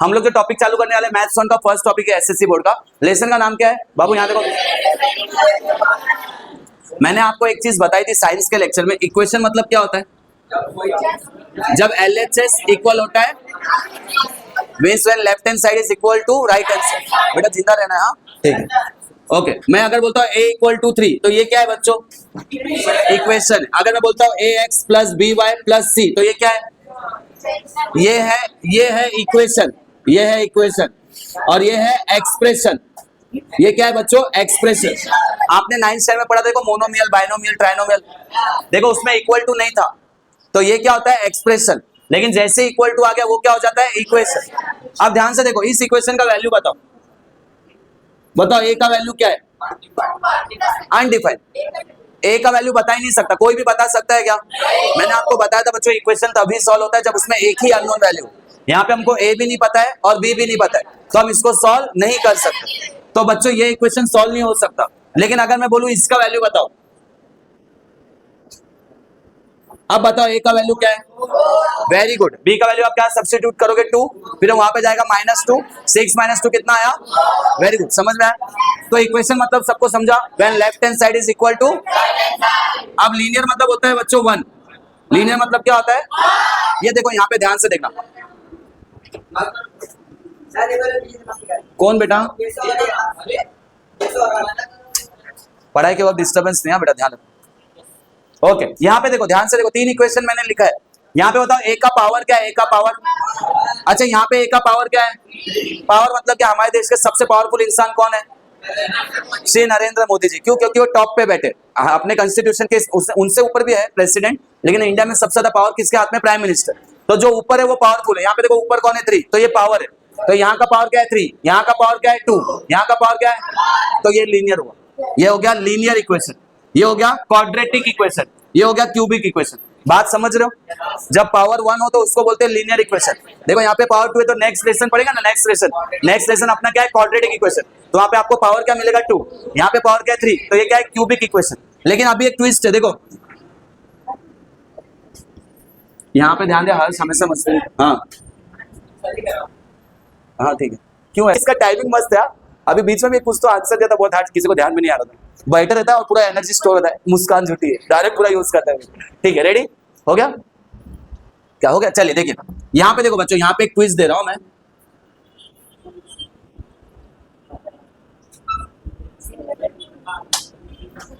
हम लोग जो टॉपिक चालू करने वाले मैथ्स वन का फर्स्ट टॉपिक है एसएससी बोर्ड का। लेसन का नाम क्या है बाबू? यहाँ देखो, मैंने आपको एक चीज बताई थी साइंस के लेक्चर में, इक्वेशन मतलब क्या होता है? जब LHS इक्वल होता है means when left hand side is equal to right hand side. बेटा जिंदा रहना है, हाँ ठीक है ओके। मैं अगर बोलता हूँ a इक्वल टू 3 तो ये क्या है बच्चों? इक्वेशन। अगर मैं बोलता हूँ ax plus by plus c तो ये क्या है? ये है इक्वेशन, ये है इक्वेशन और ये है एक्सप्रेशन। ये क्या है बच्चों? एक्सप्रेशन। आपने 9th स्टैंडर्ड में पढ़ा था, देखो मोनोमियल, बाइनोमियल, ट्राइनोमियल, देखो उसमें इक्वल टू नहीं था तो ये क्या होता है? एक्सप्रेशन। लेकिन जैसे इक्वल टू आ गया वो क्या हो जाता है? इक्वेशन। अब ध्यान से देखो, इस इक्वेशन का वैल्यू बताओ, बताओ a का वैल्यू क्या है? अनडिफाइंड। a का वैल्यू बता ही नहीं सकता, कोई भी बता सकता है क्या? मैंने आपको बताया था बच्चों, इक्वेशन तभी सॉल्व होता है जब उसमें एक ही अननोन वैल्यू। यहाँ पे हमको a भी नहीं पता है और b भी नहीं पता है तो हम इसको सॉल्व नहीं कर सकते। तो बच्चों ये इक्वेशन सॉल्व नहीं हो सकता। लेकिन अगर मैं बोलूं इसका वैल्यू बताओ, अब बताओ a का वैल्यू क्या है? Very good. b का वैल्यू आप क्या सब्स्टिट्यूट करोगे? 2, फिर वहां पे जाएगा -2, 6 - 2 कितना आया? वेरी गुड, समझ में आया? तो इक्वेशन मतलब सबको समझा? When left hand side is equal to. अब लीनियर मतलब होता है बच्चों 1। लीनियर मतलब क्या होता है? ये देखो यहाँ पे ध्यान से देखना। कौन बेटा? पढ़ाई के वक्त डिस्टर्बेंस नहीं है बेटा, ध्यान रखो। ओके यहाँ पे देखो, ध्यान से देखो, 3 इक्वेशन मैंने लिखा है। यहाँ पे बताओ a का पावर क्या है? a का पावर, अच्छा यहाँ पे a का पावर क्या है? पावर मतलब क्या? हमारे देश के सबसे पावरफुल इंसान कौन है? श्री नरेंद्र मोदी जी। क्यों? क्योंकि वो टॉप पे बैठे अपने कॉन्स्टिट्यूशन के, उनसे ऊपर भी है प्रेसिडेंट, लेकिन इंडिया में सबसे ज्यादा पावर किसके हाथ में? Prime minister. तो जो ऊपर है वो पावरफुल है। यहाँ पे देखो ऊपर कौन है? 3, तो ये पावर है। तो यहाँ का पावर क्या है? 3, यहाँ का पावर क्या है? 2, यहाँ का पावर क्या है? तो ये लीनियर हुआ। ये हो गया लीनियर इक्वेशन, ये हो गया क्वाड्रेटिक इक्वेशन, ये हो गया क्यूबिक इक्वेशन। बात समझ रहे हो? जब पावर 1 हो तो उसको बोलते हैं लीनियर इक्वेशन। देखो यहाँ पे पावर 2 है तो नेक्स्ट लेसन पड़ेगा ना, नेक्स्ट लेसन अपना क्या है? Quadratic equation. तो वहाँ पे आपको पावर क्या मिलेगा? 2, यहाँ पे पावर क्या है? 3, तो ये क्या है? Cubic equation. लेकिन अभी एक ट्विस्ट है, देखो यहाँ पे ध्यान दे, हर हमेशा मस्त है। हाँ हाँ ठीक है। क्यों है? इसका टाइमिंग मस्त है। अभी बीच में भी कुछ तो आंसर दिया था, बहुत हार्ड, किसी को ध्यान में नहीं आ रहा था। बैठा रहता है और पूरा एनर्जी स्टोर होता है, मुस्कान झूठी है, डायरेक्ट पूरा यूज करता है। ठीक है, रेडी हो गया? क्या हो गया? चलिए देखिए, यहाँ पे देखो बच्चों, यहाँ पे एक क्विज दे रहा हूं मैं।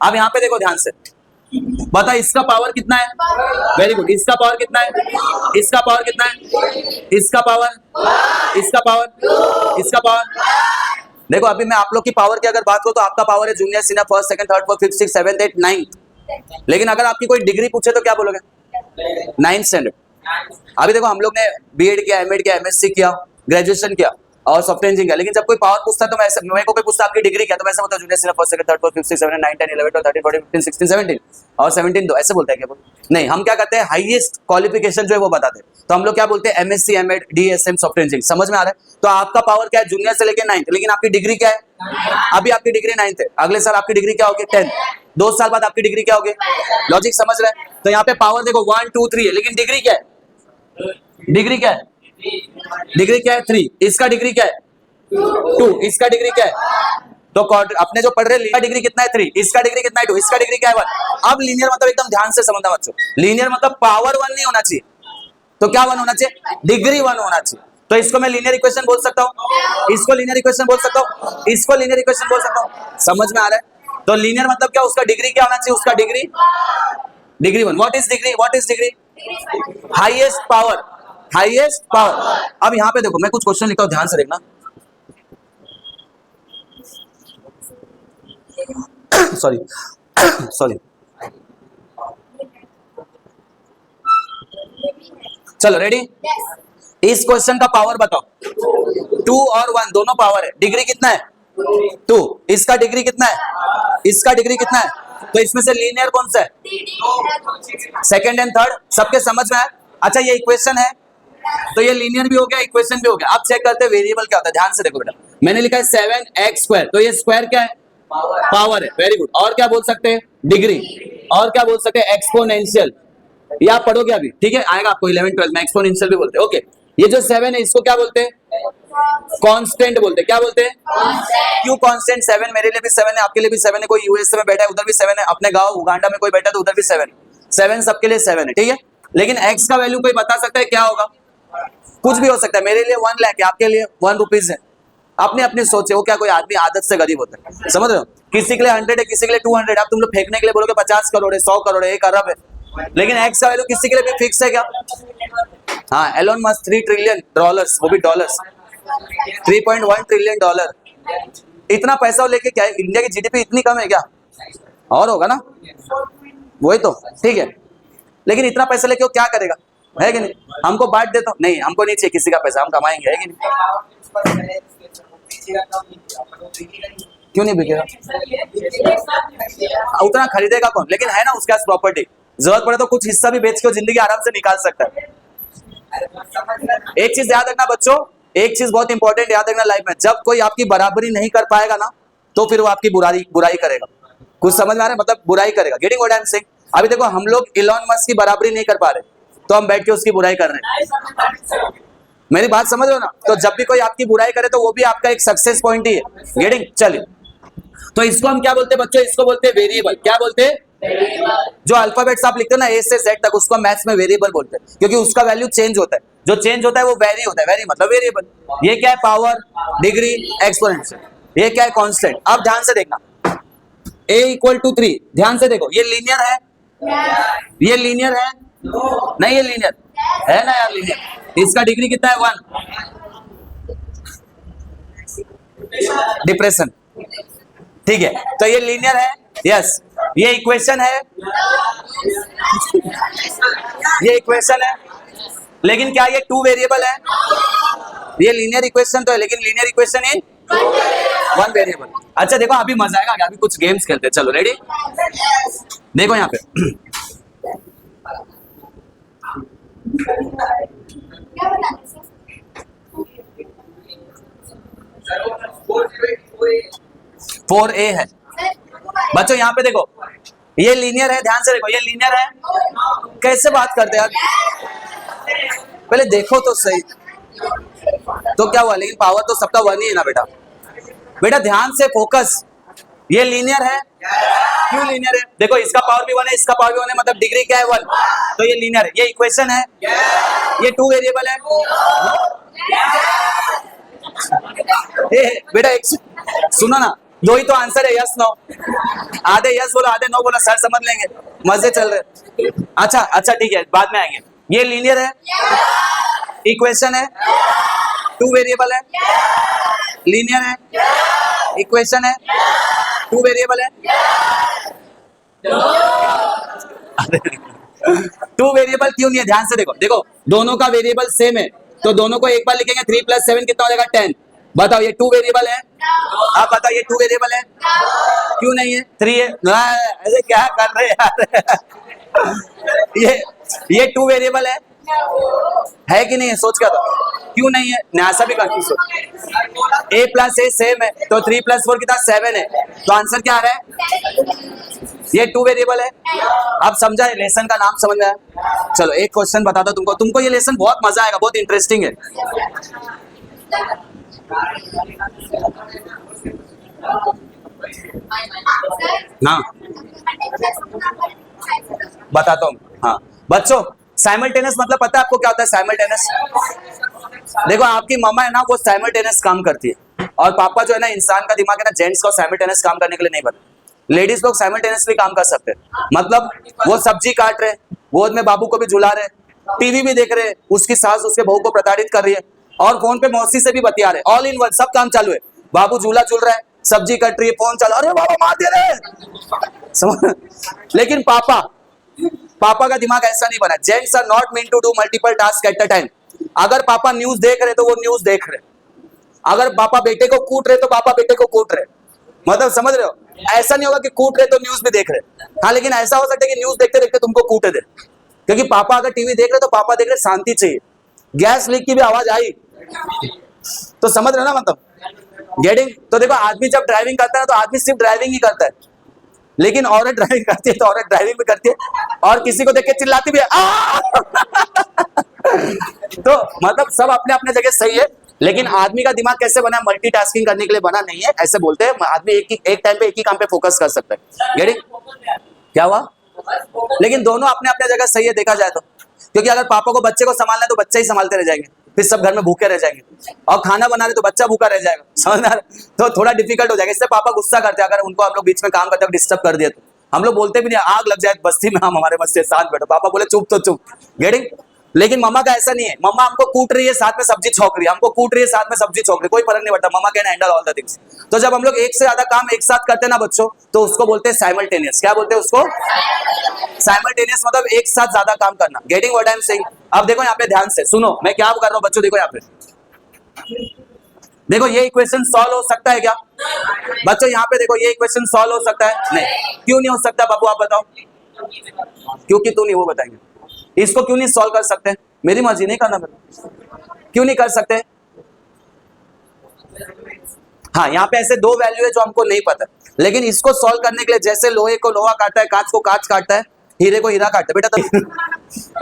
अब यहाँ पे देखो ध्यान से, बता इसका पावर कितना है? Very good. इसका पावर कितना है? इसका पावर कितना है? इसका पावर, इसका पावर, इसका पावर। देखो अभी मैं आप लोग की पावर की अगर बात करूं तो आपका पावर है junior, senior, first, second, third, fourth, fifth, six, seventh, eight, 9th। लेकिन अगर आपकी कोई डिग्री पूछे तो क्या बोलोगे? 9th standard. अभी देखो हम लोग ने बीएड किया, एमएड किया, एमएससी किया, ग्रेजुएशन किया और सॉफ्टवेयर इंजीनियरिंग किया। लेकिन जब कोई पावर पूछता है तो मेरे को कोई पूछता आपकी डिग्री क्या, तो मैं ऐसे बोलता हूं junior, senior, first, second, third, fourth, fifth, six, seven, 9, 10, 11, 12, 13, 14, 15, 16, 17 और 17 दो, ऐसे बोलते हैं क्या? नहीं, हम क्या करते हैं? हाईएस्ट क्वालिफिकेशन जो है वो बताते हैं। तो हम लोग क्या बोलते हैं? MSc, MEd, DSM, software engineering. समझ में आ रहा है? तो आपका पावर क्या है? जूनियर से लेके 9th। लेकिन आपकी डिग्री क्या है? अभी आपकी डिग्री 9th है, अगले साल आपकी डिग्री क्या होगी? 10th। 2 साल बाद आपकी डिग्री क्या होगी? लॉजिक समझ रहे हैं? तो यहाँ पे पावर देखो 1, 2, 3 है, लेकिन डिग्री क्या है? डिग्री क्या है? डिग्री क्या है? 3। इसका डिग्री क्या है? 2। इसका डिग्री क्या है? तो अपने जो पढ़ रहे हैं डिग्री कितना है? 3। इसका डिग्री कितना है? 2। इसका डिग्री क्या है? 1। अब लीनियर मतलब एकदम ध्यान से समझना बच्चों, लीनियर मतलब पावर 1 नहीं होना चाहिए। तो क्या 1 होना चाहिए? डिग्री 1 होना चाहिए। तो इसको मैं लीनियर इक्वेशन बोल सकता हूँ, इसको लीनियर इक्वेशन बोल सकता हूँ, इसको लीनियर इक्वेशन बोल सकता हूँ। समझ में आ रहा है? तो लीनियर मतलब क्या? उसका डिग्री क्या होना चाहिए? उसका degree 1। What is degree? What is degree? Highest power, highest power. अब यहाँ पे देखो मैं कुछ क्वेश्चन लिखा हूं, ध्यान से देखना। सॉरी सॉरी, चलो रेडी। इस क्वेश्चन का पावर बताओ। 2 और 1 दोनों पावर है, डिग्री कितना है? 2। इसका डिग्री कितना है? इसका डिग्री कितना है? तो इसमें से लीनियर कौन सा है? Second and third. सबके समझ में आया? अच्छा ये इक्वेशन है तो ये लीनियर भी हो गया, इक्वेशन भी हो गया। अब चेक करते हैं वेरिएबल क्या होता है। ध्यान से देखो बेटा, मैंने लिखा है 7x², तो ये स्क्वायर क्या है? पावर है। Very good. और क्या बोल सकते हैं? डिग्री। और क्या बोल सकते हैं? एक्सपोनेंशियल। ये आप पढ़ोगे अभी, ठीक है, आएगा आपको 11th 12th में, एक्सपोनेंशियल भी बोलते हैं। ओके, ये जो 7 है इसको क्या बोलते हैं? कांस्टेंट बोलते हैं। क्या बोलते हैं? क्यों कांस्टेंट? 7 मेरे लिए भी 7 है, आपके लिए भी 7 है, कोई यूएसए में बैठा है उधर भी 7 है, अपने गांव उगांडा में कोई बैठा है तो उधर भी 7 है, 7 सबके लिए 7 है, ठीक है। लेकिन x का वैल्यू कोई बता सकता है क्या होगा? कुछ भी हो सकता है। मेरे लिए 1 लाख है, आपके लिए 1 रुपीज है, अपनी अपनी सोच है। वो क्या कोई आदमी आदत से गरीब होता है, समझ रहे हो? किसी के लिए 100 है, किसी के लिए 200। अब तुम लोग फेंकने के लिए बोलोगे 50 करोड़ है, 100 करोड़ है, 1 अरब है, लेकिन एक्स का वैल्यू किसी के लिए भी फिक्स है क्या? हाँ, एलोन मस्क $3 ट्रिलियन, वो भी डॉलर्स, $3.1 ट्रिलियन। इतना पैसा लेके क्या है? इंडिया की जीडीपी इतनी कम है क्या? और होगा ना, वही तो, ठीक है। लेकिन इतना पैसा लेके वो क्या करेगा, है कि नहीं? हमको बांट देता नहीं, हमको नहीं चाहिए किसी का पैसा, हम कमाएंगे, है कि नहीं? क्यों नहीं बिकेगा? उतना खरीदेगा कौन? लेकिन है ना उसके पास प्रॉपर्टी, जरूरत पड़े तो कुछ हिस्सा भी बेच के वो जिंदगी आराम से निकाल सकता है। एक चीज याद रखना बच्चों, एक चीज बहुत इंपॉर्टेंट याद रखना लाइफ में, जब कोई आपकी बराबरी नहीं कर पाएगा ना तो फिर वो आपकी बुराई करेगा। कुछ समझ में आ रहा है? मतलब बुराई करेगा। Getting what I am saying? अभी देखो हम लोग इलॉन मस्क की बराबरी नहीं कर पा रहे तो हम बैठ के उसकी बुराई कर रहे हैं। मेरी बात समझ रहे हो ना? तो जब भी कोई आपकी बुराई करे तो वो भी आपका एक सक्सेस पॉइंट ही है। गेटिंग? चलिए, तो इसको हम क्या बोलते हैं बच्चों? इसको बोलते हैं वेरिएबल। क्या बोलते हैं? जो अल्फाबेट्स आप लिखते हो ना ए से जेड तक, उसको मैथ्स में वेरिएबल बोलते हैं, क्योंकि उसका वैल्यू चेंज होता है। जो चेंज होता है वो वेरी होता है। वेरी मतलब वेरिएबल। ये क्या है? Power, degree, exponential. ये क्या है? कांस्टेंट। अब ध्यान से देखना, a = 3, ध्यान से देखो, ये लीनियर है, ये लीनियर है नहीं, ये लीनियर है ना यार, लीनियर। इसका डिग्री कितना है? 1। डिप्रेशन, ठीक है। तो ये लीनियर है, यस। ये इक्वेशन है, ये इक्वेशन है, लेकिन क्या ये 2 वेरिएबल है? ये लीनियर इक्वेशन तो है, लेकिन लीनियर इक्वेशन इन 1 वेरिएबल। अच्छा देखो, अभी मजा आएगा, अभी कुछ गेम्स खेलते हैं। चलो रेडी? देखो यहाँ पे 4a है बच्चों। यहाँ पे देखो, ये लीनियर है, ध्यान से देखो, ये लीनियर है। कैसे बात करते हैं यार? पहले देखो तो सही, तो क्या हुआ? लेकिन पावर तो सबका 1 ही है ना बेटा। बेटा ध्यान से फोकस, ये लीनियर है। क्यों लीनियर है? देखो, इसका पावर भी 1 है, इसका पावर भी 1 है, मतलब डिग्री क्या है? 1। तो ये लीनियर है। ये इक्वेशन है, ये 2 वेरिएबल है। बेटा एक सुनो ना, 2 ही तो आंसर है, यस नो। आधे यस बोलो, आधे नो बोलो, सर समझ लेंगे, मजे चल रहे। अच्छा ठीक है, बाद में आएंगे। ये लीनियर है, इक्वेशन है, 2 वेरिएबल है, लीनियर है, इक्वेशन है, 2 वेरिएबल है। 2 वेरिएबल क्यों नहीं है? ध्यान से देखो, दोनों का वेरिएबल सेम है, तो दोनों को एक बार लिखेंगे। 3 + 7 कितना हो जाएगा? 10। बताओ, ये 2 वेरिएबल है? आप बताओ, ये 2 वेरिएबल है? क्यों नहीं है? 3 है। ऐसे क्या कर रहे यार? ये 2 वेरिएबल है कि नहीं है? सोच क्या था, क्यों नहीं है? न्यासा भी कंफ्यूज हो। a + a सेम है, तो 3 + 4 कितना? 7 है। तो आंसर क्या आ रहा है? ये 2 वेरिएबल है। अब समझा? लेसन का नाम समझ में आया? चलो एक क्वेश्चन बताता हूं तुमको ये लेसन बहुत मजा आएगा, बहुत इंटरेस्टिंग है। हाँ बताता हूँ। हाँ बच्चों, साइमल्टेनियस मतलब पता है आपको क्या होता है? साइमल्टेनियस, देखो आपकी मम्मा है ना, वो साइमल्टेनियस काम करती है, और पापा जो है ना, इंसान का दिमाग है ना, जेंट्स को साइमल्टेनियस काम करने के लिए नहीं बना। लेडीज लोग साइमल्टेनियसली काम कर सकते हैं। मतलब वो सब्जी काट रहे, गोद में बाबू को भी झुला रहे, टीवी भी देख रहे, उसकी सास उसके बहू को प्रताड़ित कर रही है, और फोन पे मौसी से भी बतिया रहे। ऑल इन वन, सब काम चालू है। बाबू झूला झूल रहा है, सब्जी कट रही है, फोन चालू, अरे बाबा मार दे रहे। लेकिन पापा का दिमाग ऐसा नहीं बना। Gents are not mean to do multiple task at a time. अगर पापा न्यूज देख रहे तो वो न्यूज देख रहे, अगर पापा बेटे को कूट रहे तो पापा बेटे को कूट रहे। मतलब समझ रहे हो? ऐसा नहीं होगा कि कूट रहे तो न्यूज भी देख रहे। हाँ, लेकिन ऐसा हो सकता है कि न्यूज देखते देखते तुमको कूट दे, क्योंकि पापा अगर टीवी देख रहे तो पापा देख रहे शांति चाहिए। गैस लीक की भी आवाज आई तो समझ रहे हो ना? मतलब गेटिंग? तो देखो, आदमी जब ड्राइविंग करता है तो आदमी सिर्फ ड्राइविंग ही करता है, लेकिन औरत ड्राइविंग करती है तो औरत ड्राइविंग भी करती है, और किसी को देख के चिल्लाती भी है। तो मतलब सब अपने अपने जगह सही है। लेकिन आदमी का दिमाग कैसे बना है? मल्टीटास्किंग करने के लिए बना नहीं है, ऐसे बोलते हैं आदमी एक टाइम पे एक ही काम पे फोकस कर सकता है। गेटिंग? क्या हुआ? लेकिन दोनों अपने अपने जगह सही है देखा जाए तो, क्योंकि अगर पापा को बच्चे को संभालना है तो बच्चे ही संभालते रह जाएंगे, फिर सब घर में भूखे रह जाएंगे, और खाना बना रहे तो बच्चा भूखा रह जाएगा, समझ? तो थोड़ा डिफिकल्ट हो जाएगा। इससे पापा गुस्सा करते हैं अगर उनको हम लोग बीच में काम करते हुए डिस्टर्ब कर दिए तो। हम लोग बोलते भी नहीं, आग लग जाए बस्ती में, हम हमारे बस्ती साथ बैठो, पापा बोले चुप तो चुप। गेटिंग? लेकिन मम्मा का ऐसा नहीं है, मम्मा हमको कूट रही है साथ में सब्जी छौंक रही है, हमको कूट रही है साथ में सब्जी छौंक रही है, कोई फर्क नहीं पड़ता, mamma can handle all the things. तो जब हम लोग एक से ज्यादा काम एक साथ करते हैं ना बच्चों, तो उसको बोलते हैं साइमल्टेनियस। क्या बोलते हैं उसको? साइमल्टेनियस मतलब एक साथ ज्यादा काम करना। Getting what I am saying? अब देखो यहाँ पे ध्यान से सुनो, मैं क्या कर रहा हूँ बच्चों, देखो यहाँ पे, देखो ये इक्वेशन सॉल्व हो सकता है क्या बच्चों? यहाँ पे देखो, ये इक्वेशन सॉल्व हो सकता है? नहीं। क्यों नहीं हो सकता बाबू, आप बताओ क्योंकि तू नहीं, वो बताएंगे। इसको क्यों नहीं सॉल्व कर सकते? मेरी मर्जी, नहीं करना मेरे। क्यों नहीं कर सकते? हाँ, यहाँ पे ऐसे दो वैल्यू है जो हमको नहीं पता, लेकिन इसको सॉल्व करने के लिए जैसे लोहे को लोहा काटता है, कांच को कांच काटता है, हीरे को हीरा काटता है बेटा,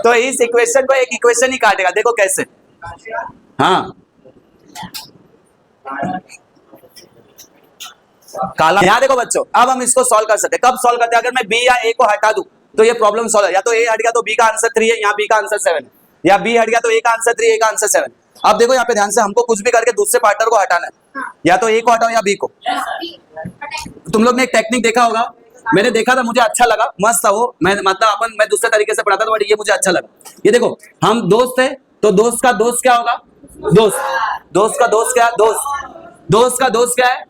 तो इस इक्वेशन को एक इक्वेशन ही काटेगा। देखो कैसे? हाँ, काला। यहाँ देखो बच्चों, अब हम इसको सॉल्व कर सकते हैं। कब सॉल्व करते हैं? अगर मैं बी या ए को हटा दूं तो ये प्रॉब्लम सॉल्व है। या तो ए हट गया तो बी का आंसर 3 है, यहाँ बी का आंसर 7 है, या बी हट गया तो ए का आंसर 3, ए का आंसर 7। अब देखो यहाँ पे ध्यान से, हमको कुछ भी करके दूसरे पार्टनर को हटाना है, या तो ए को हटाओ या बी को। तुम लोग ने एक टेक्निक देखा होगा, मैंने देखा था, मुझे अच्छा लगा, मस्त था वो। मैं मतलब मैं दूसरे तरीके से पढ़ाता था, बट ये मुझे अच्छा लगा। ये देखो, हम दोस्त है तो दोस्त का दोस्त क्या होगा? दोस्त। दोस्त का दोस्त क्या है? दोस्त। दोस्त का दोस्त क्या है?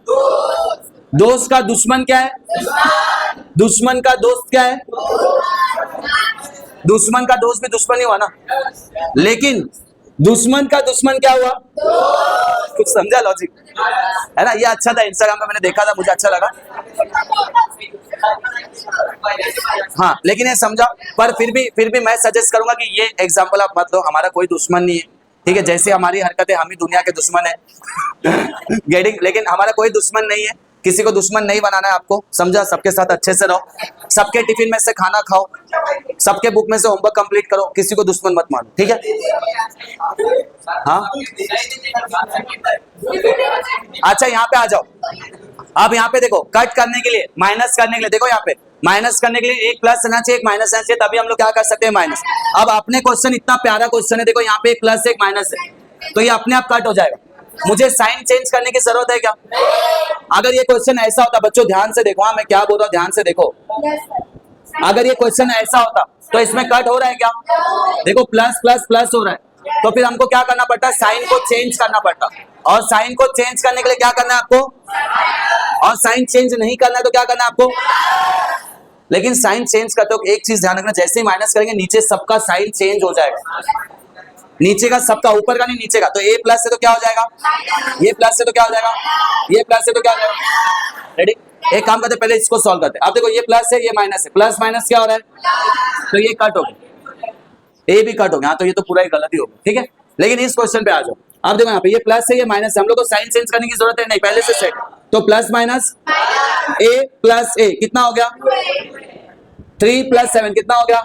दोस्त का दुश्मन क्या है? दुश्मन का दोस्त क्या है? दुश्मन का दोस्त भी दुश्मन ही हुआ ना, लेकिन दुश्मन का दुश्मन क्या हुआ? कुछ समझा लॉजिक है ना? ये अच्छा था, इंस्टाग्राम पे मैंने देखा था, मुझे अच्छा लगा। हाँ, लेकिन ये समझा, पर फिर भी मैं सजेस्ट करूंगा कि ये एग्जांपल आप मत लो। हमारा कोई दुश्मन नहीं है, ठीक है? जैसे हमारी हरकतें, हम ही दुनिया के दुश्मन है। गेटिंग? लेकिन हमारा कोई दुश्मन नहीं है, किसी को दुश्मन नहीं बनाना है आपको, समझा? सबके साथ अच्छे से रहो, सबके टिफिन में से खाना खाओ, सबके बुक में से होमवर्क कंप्लीट करो, किसी को दुश्मन मत मानो, ठीक है? हाँ, अच्छा यहाँ पे आ जाओ। अब यहाँ पे देखो, कट करने के लिए, माइनस करने के लिए, देखो यहाँ पे माइनस करने के लिए एक प्लस रहना चाहिए, एक माइनस रहना चाहिए, तभी हम लोग क्या कर सकते हैं? माइनस। अब अपने क्वेश्चन इतना प्यारा क्वेश्चन है, देखो यहाँ पे एक प्लस एक माइनस है, तो ये अपने आप कट हो जाएगा। मुझे साइन चेंज करने की जरूरत है क्या? अगर ये क्वेश्चन ऐसा होता, बच्चों ध्यान से देखो, हाँ मैं क्या बोल रहा हूँ, ध्यान से देखो। अगर ये क्वेश्चन ऐसा होता तो इसमें कट हो रहा है क्या? देखो प्लस प्लस प्लस हो रहा है, तो फिर हमको क्या करना पड़ता? साइन को चेंज करना पड़ता, और साइन को चेंज करने के लिए क्या करना है आपको? और साइन चेंज नहीं करना है तो क्या करना है आपको? लेकिन साइन चेंज करते हो एक चीज ध्यान रखना, जैसे ही माइनस करेंगे नीचे सबका साइन चेंज हो जाएगा, नीचे का सबका, ऊपर का नहीं नीचे का। तो ए प्लस से तो क्या हो जाएगा? ये प्लस से तो क्या हो जाएगा? ये प्लस से तो क्या हो जाएगा? रेडी? एक काम करते, पहले इसको सॉल्व करते। अब देखो ये प्लस है, ये माइनस है, प्लस माइनस क्या हो रहा है? तो ये कट हो गया, ए भी कट हो गया, तो ये तो पूरा ही गलती हो गई, ठीक है? लेकिन इस क्वेश्चन पे आ जाओ। अब देखो यहाँ पे ये प्लस है, ये माइनस है, हम लोग को साइन चेंज करने की जरूरत है नहीं, पहले से सेट। तो प्लस माइनस ए प्लस ए कितना हो गया? 3 + 7 कितना हो गया?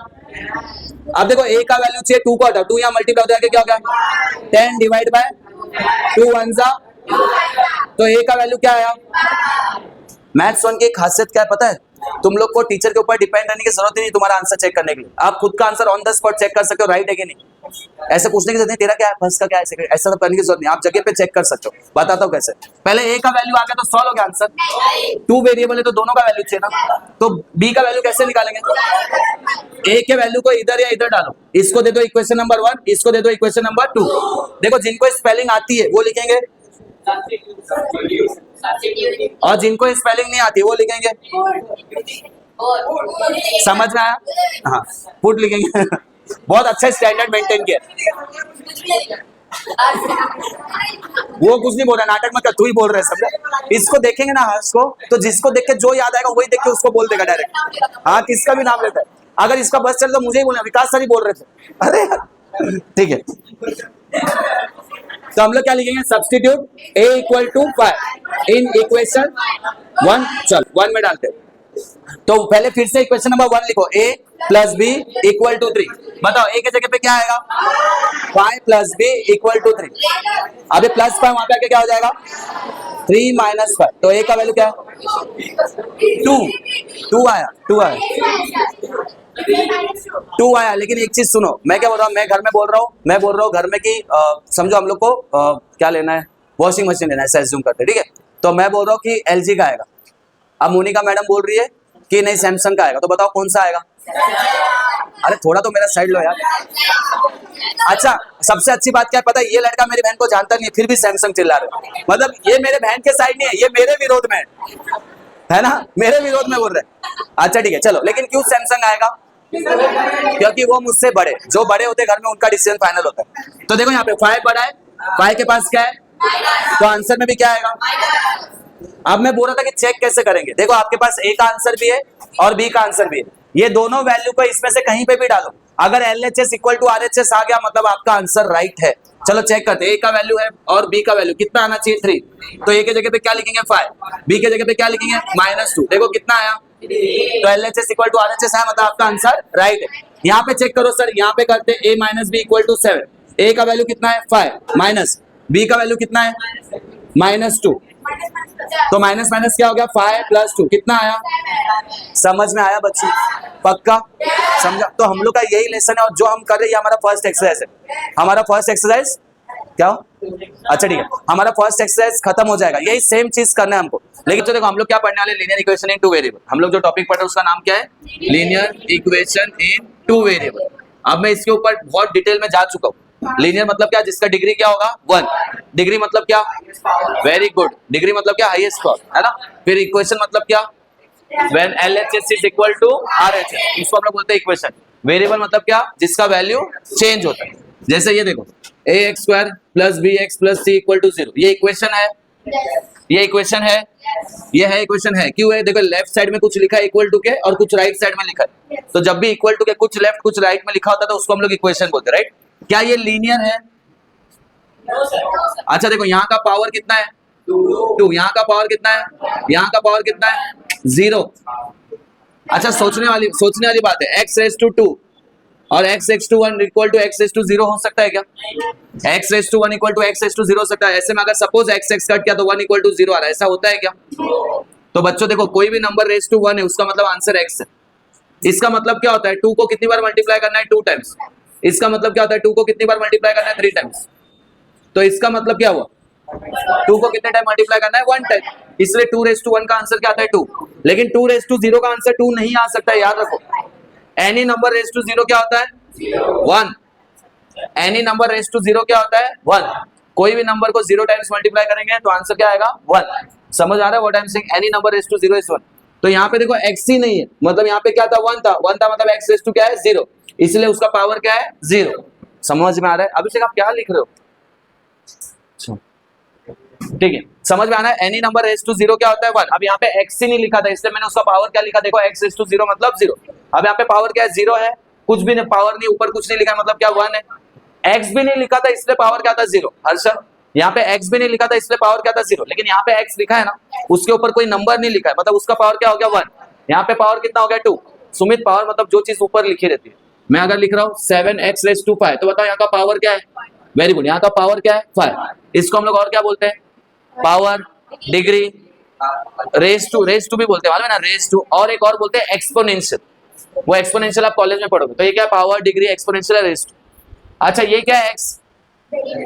अब देखो ए का वैल्यू चाहिए, 2 को हटाओ, 2 यहाँ मल्टीप्लाई हो जाएगा, क्या हो गया? 10 डिवाइड बाय 2 1 जा, तो ए का वैल्यू क्या आया? मैथ्स 1 की खासियत क्या है पता है? तुम लोग को टीचर के ऊपर डिपेंड रहने की जरूरत ही नहीं तुम्हारा आंसर चेक करने के लिए। आप खुद का answer on the spot check कर सकते हो, राइट है कि नहीं। ऐसे पूछने की जरूरत नहीं, तेरा क्या है, फर्स्ट का क्या है, ऐसा सब करने की जरूरत नहीं, आप जगह पे चेक कर सकते हो। बताता हूँ कैसे। पहले ए का वैल्यू आ गया तो सॉल्व हो गया आंसर। 2 वेरिएबल है तो दोनों का वैल्यू चाहिए ना, तो बी का वैल्यू कैसे निकालेंगे? ए के वैल्यू को इधर या इधर डालो, इसको दे दो इक्वेशन नंबर 1, इसको दे दो इक्वेशन नंबर 2। देखो जिनको स्पेलिंग आती है वो लिखेंगे, और जिनको स्पेलिंग नहीं आती वो लिखेंगे। समझ में आया? हाँ, पुट लिखेंगे। बहुत अच्छा स्टैंडर्ड मेंटेन किया। वो कुछ नहीं बोल रहा, नाटक मत कर, तू ही बोल रहा है सब। इसको देखेंगे ना हर्ष को, तो जिसको देख के जो याद आएगा वही देख के उसको बोल देगा डायरेक्ट। हाँ, किसका भी नाम लेता है, अगर इसका बस चले तो मुझे ही बोलना, विकास सर ही बोल रहे थे। अरे ठीक है, तो हम लोग क्या लिखेंगे? Substitute a = 5 in equation 1। चल 1 में डालते, तो पहले फिर से इक्वेशन नंबर 1 लिखो, a plus b equal to 3। बताओ a के जगह पे क्या आएगा, 5 प्लस बी इक्वल टू 3। अभी प्लस 5 वहां पे आके क्या हो जाएगा, 3 माइनस 5। तो a का वैल्यू क्या है, 2 आया, 2 आया। लेकिन एक चीज सुनो, मैं क्या बोल रहा हूँ, मैं घर में बोल रहा हूँ, मैं बोल रहा हूँ घर में कि समझो हम लोग को क्या लेना है, वॉशिंग मशीन लेना है, ऐसा एज्यूम करते, ठीक है। तो मैं बोल रहा हूँ कि LG का आएगा, अब मोनिका मैडम बोल रही है कि नहीं सैमसंग का आएगा, तो बताओ कौन सा आएगा। अरे थोड़ा तो मेरा साइड लो यार। अच्छा, सबसे अच्छी बात क्या है पता है, ये लड़का मेरी बहन को जानता नहीं है, फिर भी सैमसंग चिल्ला रहे हो। मतलब ये मेरे बहन के साइड नहीं है, ये मेरे विरोध में है ना, मेरे विरोध में बोल रहे हैं। अच्छा ठीक है चलो, लेकिन क्यों सैमसंग आएगा, क्योंकि वो मुझसे बड़े, जो बड़े होते घर में उनका डिसीजन फाइनल होता है। तो देखो यहाँ पे 5 बड़ा है, 5 के पास क्या है, तो आंसर में भी क्या आएगा। अब मैं बोल रहा था कि चेक कैसे करेंगे, देखो आपके पास A का आंसर भी है और B का आंसर भी है, ये दोनों वैल्यू को इसमें से कहीं पे भी डालो, अगर LHS इक्वल टू RHS आ गया मतलब आपका आंसर राइट है। चलो चेक करते हैं, A का वैल्यू है और B का वैल्यू कितना आना चाहिए, 3। तो A के जगह पे क्या लिखेंगे 5, B के जगह पे क्या लिखेंगे -2। देखो कितना आया, तो LHS इक्वल टू RHS है, मतलब आपका आंसर राइट है। यहाँ पे चेक करो सर, यहाँ पे करते A minus B equal to 7। A का वैल्यू कितना है 5 माइनस B का वैल्यू कितना है -2, तो माइनस माइनस क्या हो गया 5 प्लस 2, कितना आया। समझ में आया बच्ची, पक्का समझा। तो हम लोग का यही लेसन है और जो हम कर रहे हैं हमारा फर्स्ट एक्सरसाइज है। हमारा फर्स्ट एक्सरसाइज क्या हो, अच्छा ठीक है, हमारा फर्स्ट एक्सरसाइज खत्म हो जाएगा, यही सेम चीज करना है हमको। लेकिन तो देखो हम लोग क्या पढ़ने वाले, लीनियर इक्वेशन इन 2 वेरिएबल। हम लोग जो टॉपिक पढ़ रहे हैं उसका नाम क्या है, लीनियर इक्वेशन इन 2 वेरिएबल। अब मैं इसके ऊपर बहुत डिटेल में जा चुका हूँ। लीनियर मतलब क्या, जिसका डिग्री क्या होगा 1, डिग्री मतलब क्या, वेरी गुड, डिग्री मतलब क्या, हाईएस्ट पावर, है ना। फिर इक्वेशन मतलब क्या, when LHS is equal to RHS, इसको हम लोग बोलते हैं इक्वेशन। वेरिएबल मतलब क्या, जिसका वैल्यू चेंज होता है। जैसे ये देखो ax² plus bx plus c equal to 0, ये इक्वेशन है, ये इक्वेशन है, ये है इक्वेशन है। क्यों है, देखो लेफ्ट साइड में कुछ लिखा है इक्वल टू के और कुछ राइट साइड में लिखा है, तो जब भी इक्वल टू के कुछ लेफ्ट कुछ राइट में लिखा होता है तो उसको हम लोग इक्वेशन बोलते हैं, राइट। क्या ये लीनियर है, अच्छा देखो यहाँ का पावर कितना है 2, यहाँ का पावर कितना है, यहाँ का पावर कितना है 0। अच्छा सोचने वाली बात है, x रेज टू 2 और x raise to 1 equal to x raise to 0 हो सकता है क्या, x raise to 1 equal to x raise to 0 हो सकता है। ऐसे में अगर सपोज x कट किया तो 1 इक्वल टू 0 आ रहा है, ऐसा होता है क्या। तो बच्चों देखो कोई भी नंबर रेज टू 1 है उसका मतलब आंसर x है। इसका मतलब क्या होता है, 2 को कितनी बार मल्टीप्लाई करना है 2 टाइम्स। इसका मतलब क्या होता है, 2 को कितनी बार मल्टीप्लाई करना है 3 टाइम्स। तो इसका मतलब क्या हुआ, 2 को कितने टाइम मल्टीप्लाई करना है 1 टाइम, इसलिए 2 रेज टू 1 का आंसर क्या आता है 2। लेकिन 2 रेज टू 0 का आंसर 2 नहीं आ सकता है, याद रखो। एनी नंबर रेज टू 0 क्या होता है 1, एनी नंबर रेज टू 0 क्या होता है 1। कोई भी नंबर को 0 टाइम्स मल्टीप्लाई करेंगे तो आंसर क्या आएगा 1। समझ आ रहा है what I am saying, any number raise to 0 is 1। तो यहाँ पे देखो x ही नहीं है, मतलब यहाँ पे क्या था 1 था मतलब x रेज टू क्या है 0, इसलिए उसका पावर क्या है 0। समझ में आ रहा है, अभी से आप क्या लिख रहे हो, ठीक है समझ में आ रहा है। एनी नंबर रेज टू 0 क्या होता है 1। अब यहाँ पे x ही नहीं लिखा था इसलिए मैंने उसका पावर क्या लिखा, देखो x रेज टू 0 मतलब 0। अब यहाँ पे पावर क्या है 0 है, कुछ भी नहीं, पावर नहीं, ऊपर कुछ नहीं लिखा मतलब क्या 1 है। x भी नहीं लिखा था इसलिए पावर क्या था 0। हर्षद यहाँ पे x भी नहीं लिखा था इसलिए पावर क्या था 0, लेकिन यहाँ पे x लिखा है ना, उसके ऊपर कोई नंबर नहीं लिखा है मतलब उसका पावर क्या हो गया 1। यहाँ पे पावर कितना हो गया 2। सुमित पावर मतलब जो चीज ऊपर लिखी रहती है। मैं अगर लिख रहा हूँ 7x रेज टू 5 तो बताओ यहाँ का पावर क्या है, वेरी गुड, यहाँ का पावर क्या है 5। इसको हम लोग और क्या बोलते हैं, पावर, डिग्री, रेज टू भी बोलते हैं मालूम है ना, रेज टू, और एक और बोलते हैं एक्सपोनेंशियल। वो एक्सपोनेंशियल आप कॉलेज में पढ़ोगे। तो ये क्या power, degree, exponential, raise to. अच्छा ये क्या है x,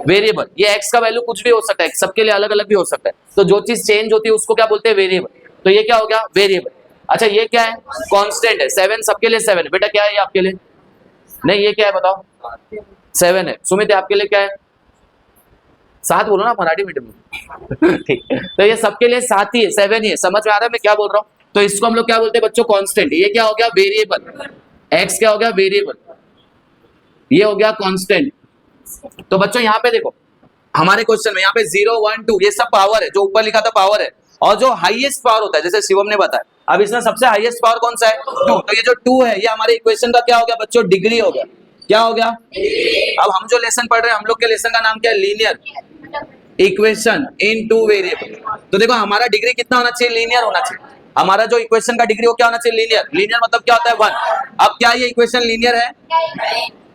वेरिएबल। ये x का वैल्यू कुछ भी हो सकता है, सबके लिए अलग अलग भी हो सकता है। तो जो चीज चेंज होती है उसको क्या बोलते हैं वेरिएबल। तो ये क्या हो गया वेरिएबल। अच्छा ये क्या है कांस्टेंट है, 7 सबके लिए 7 है। बेटा क्या है ये आपके लिए, नहीं ये क्या है बताओ 7 है। सुमित आपके लिए क्या है 7 बोलो ना मराठी मीडियम में ठीक, तो ये सबके लिए 7 ही है, 7 ही है। समझ में आ रहा है मैं क्या बोल रहा हूँ। तो इसको हम लोग क्या बोलते हैं बच्चों कांस्टेंट। ये क्या हो गया वेरिएबल, x क्या हो गया वेरिएबल, ये हो गया कांस्टेंट। तो बच्चों यहाँ पे देखो हमारे क्वेश्चन में यहाँ पे 0 1 2 ये सब पावर है, जो ऊपर लिखा था पावर है। और जो हाईएस्ट पावर होता है जैसे शिवम ने बताया, अब इसमें सबसे हाईएस्ट पावर कौन सा है 2। तो ये जो 2 है ये हमारे इक्वेशन का क्या हो गया बच्चों डिग्री हो गया। क्या हो गया, अब हम जो लेसन पढ़ रहे हैं हम लोग के लेसन का नाम क्या है लीनियर इक्वेशन इन 2 वेरिएबल। तो देखो हमारा डिग्री कितना होना चाहिए लीनियर होना चाहिए। हमारा जो इक्वेशन का डिग्री वो क्या होना चाहिए? लीनियर। लीनियर मतलब क्या होता है? 1। अब क्या ये इक्वेशन लीनियर है?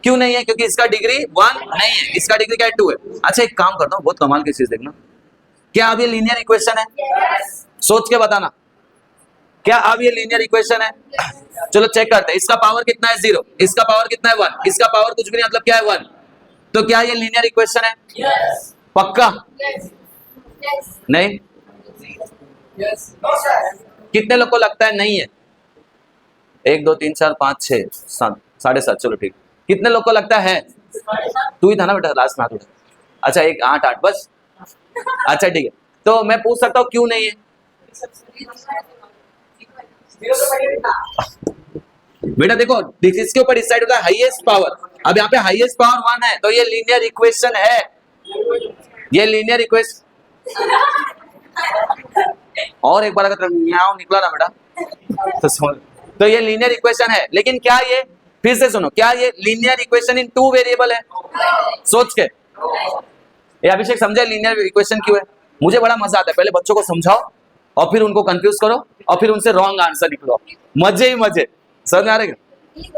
क्यों नहीं है? क्योंकि इसका डिग्री 1 नहीं है, इसका डिग्री क्या है? 2 है। अच्छा एक काम करता हूँ, बहुत कमाल की चीज देखना, क्या अब ये लीनियर इक्वेशन है? सोच के बताना, क्या अब ये लीनियर इक्वेशन है? चलो चेक करते हैं। इसका पावर कितना है? 0। इसका पावर कितना है? 1। इसका पावर कुछ भी नहीं, मतलब क्या है? 1। तो क्या ये लीनियर इक्वेशन है? पक्का? नहीं? कितने लोग को लगता है नहीं है? 1 2 3 4 5 6 7 7.5। चलो ठीक। कितने लोग को लगता है? तू ही था ना बेटा लास्ट में हाथ उठा। अच्छा 1 8 8 बस। अच्छा ठीक है, तो मैं पूछ सकता हूँ क्यों नहीं है? बेटा देखो, इसके ऊपर डिसाइड होता है हाईएस्ट पावर। अब यहाँ पे हाईएस्ट पावर 1 है, तो ये लीनियर इक्वेशन है। ये लीनियर इक्वेशन। और एक बार अगर म्याऊ निकला ना बेटा तो समझ, तो ये लीनियर इक्वेशन है। लेकिन क्या ये, फिर से सुनो, क्या ये लीनियर इक्वेशन इन 2 वेरिएबल है? सोच के ये अभिषेक समझे लीनियर इक्वेशन क्यों है? मुझे बड़ा मजा आता है, पहले बच्चों को समझाओ और फिर उनको कंफ्यूज करो और फिर उनसे रॉन्ग आंसर निकलो, मजे ही मजे। समझ में आ रहा है?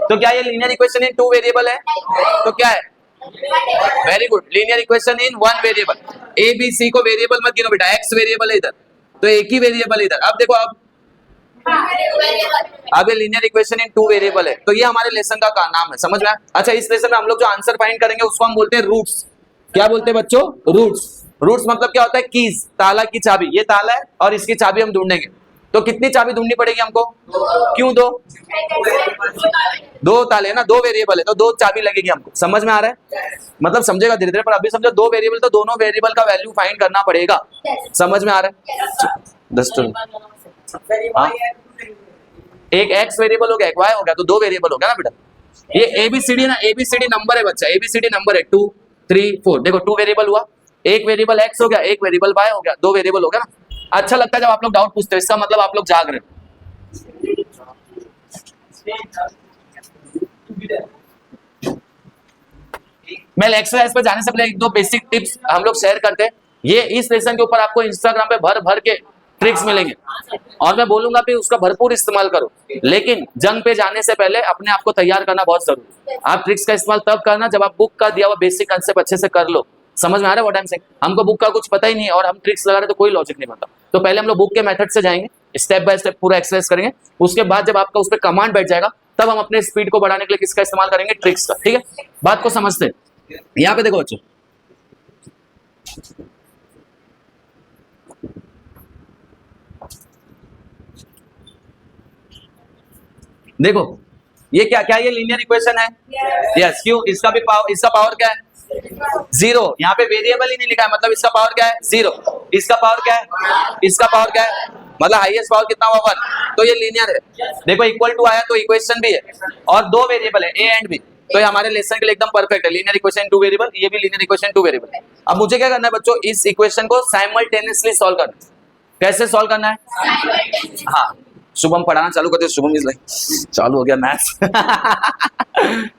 तो क्या ये लीनियर इक्वेशन इन 2 वेरिएबल है? तो क्या है? Very good, linear equation in 1 variable. A B C को वेरिएबल मत गिनो बेटा, एक्स वेरिएबल है इधर, तो एक ही वेरिएबल है इधर। अब देखो, अब ये लीनियर इक्वेशन इन 2 वेरिएबल है, तो ये हमारे लेसन का नाम है। समझ में आया? अच्छा इस लेसन में हम लोग जो आंसर फाइंड करेंगे उसको हम बोलते हैं रूट्स। क्या बोलते हैं बच्चों? रूट्स। रूट्स मतलब क्या होता है? कीज, ताला की चाबी। ये ताला है और इसकी चाबी हम ढूंढेंगे। तो कितनी चाबी ढूंढनी पड़ेगी हमको? क्यों 2? 2 ताले ना, 2 वेरिएबल है तो 2 चाबी लगेगी हमको। समझ में आ रहा है? मतलब समझेगा धीरे धीरे, पर अभी समझो 2 वेरिएबल तो दोनों वेरिएबल का वैल्यू फाइंड करना पड़ेगा। समझ में आ रहा है? 10 एक एक्स वेरिएबल हो गया, एक वाई हो गया, तो 2 वेरिएबल हो गया ना बेटा। ये एबीसीडी ना, एबीसीडी नंबर है बच्चा, एबीसीडी नंबर है 2 3 4। देखो 2 वेरिएबल हुआ, एक वेरिएबल एक्स हो गया, एक वेरिएबल वाई हो गया, 2 वेरिएबल हो गया ना। अच्छा लगता है जब आप लोग डाउट पूछते हो, इसका मतलब आप लोग जाग रहे हो। मैं एक्सरसाइज पर जाने से पहले 1 2 बेसिक टिप्स हम लोग शेयर करते हैं। ये इस लेसन के ऊपर आपको इंस्टाग्राम पे भर भर के ट्रिक्स मिलेंगे और मैं बोलूंगा भी उसका भरपूर इस्तेमाल करो। लेकिन जंग पे जाने से पहले अपने आप को तैयार करना बहुत जरूरी है। आप ट्रिक्स का इस्तेमाल तब करना जब आप बुक का दिया हुआ बेसिक कंसेप्ट अच्छे से कर लो। समझ में आ रहा है व्हाट आई एम सेइंग? हमको बुक का कुछ पता ही नहीं है और हम ट्रिक्स लगा रहे तो कोई लॉजिक नहीं बनता। तो पहले हम लोग बुक के मेथड से जाएंगे, स्टेप बाय स्टेप पूरा एक्सरसाइज करेंगे। उसके बाद जब आपका उस पर कमांड बैठ जाएगा तब हम अपने स्पीड को बढ़ाने के लिए किसका इस्तेमाल करेंगे? ट्रिक्स का। ठीक है, बात को समझते हैं। यहाँ पे देखो बच्चों, देखो ये क्या क्या ये लीनियर इक्वेशन है? यस। क्यों? इसका भी पावर, इसका पावर क्या है? 0। यहाँ पे वेरिएबल ही नहीं लिखा है, मतलब इसका पावर क्या है? 0। इसका पावर क्या है? इसका पावर क्या है? मतलब हाईएस्ट पावर कितना हुआ? 1। तो ये लीनियर है। देखो इक्वल टू आया तो इक्वेशन भी है और 2 वेरिएबल है, ए एंड बी, तो ये हमारे लेसन के लिए एकदम परफेक्ट है। लीनियर इक्वेशन 2 वेरिएबल, ये भी लीनियर इक्वेशन 2 वेरिएबल। अब मुझे क्या करना है बच्चों? इस इक्वेशन को साइमल्टेनियसली सॉल्व करना है। कैसे सॉल्व करना है? हाँ, शुभम पढ़ाना चालू करते, शुभम इज लाइक चालू हो गया मैथ्स।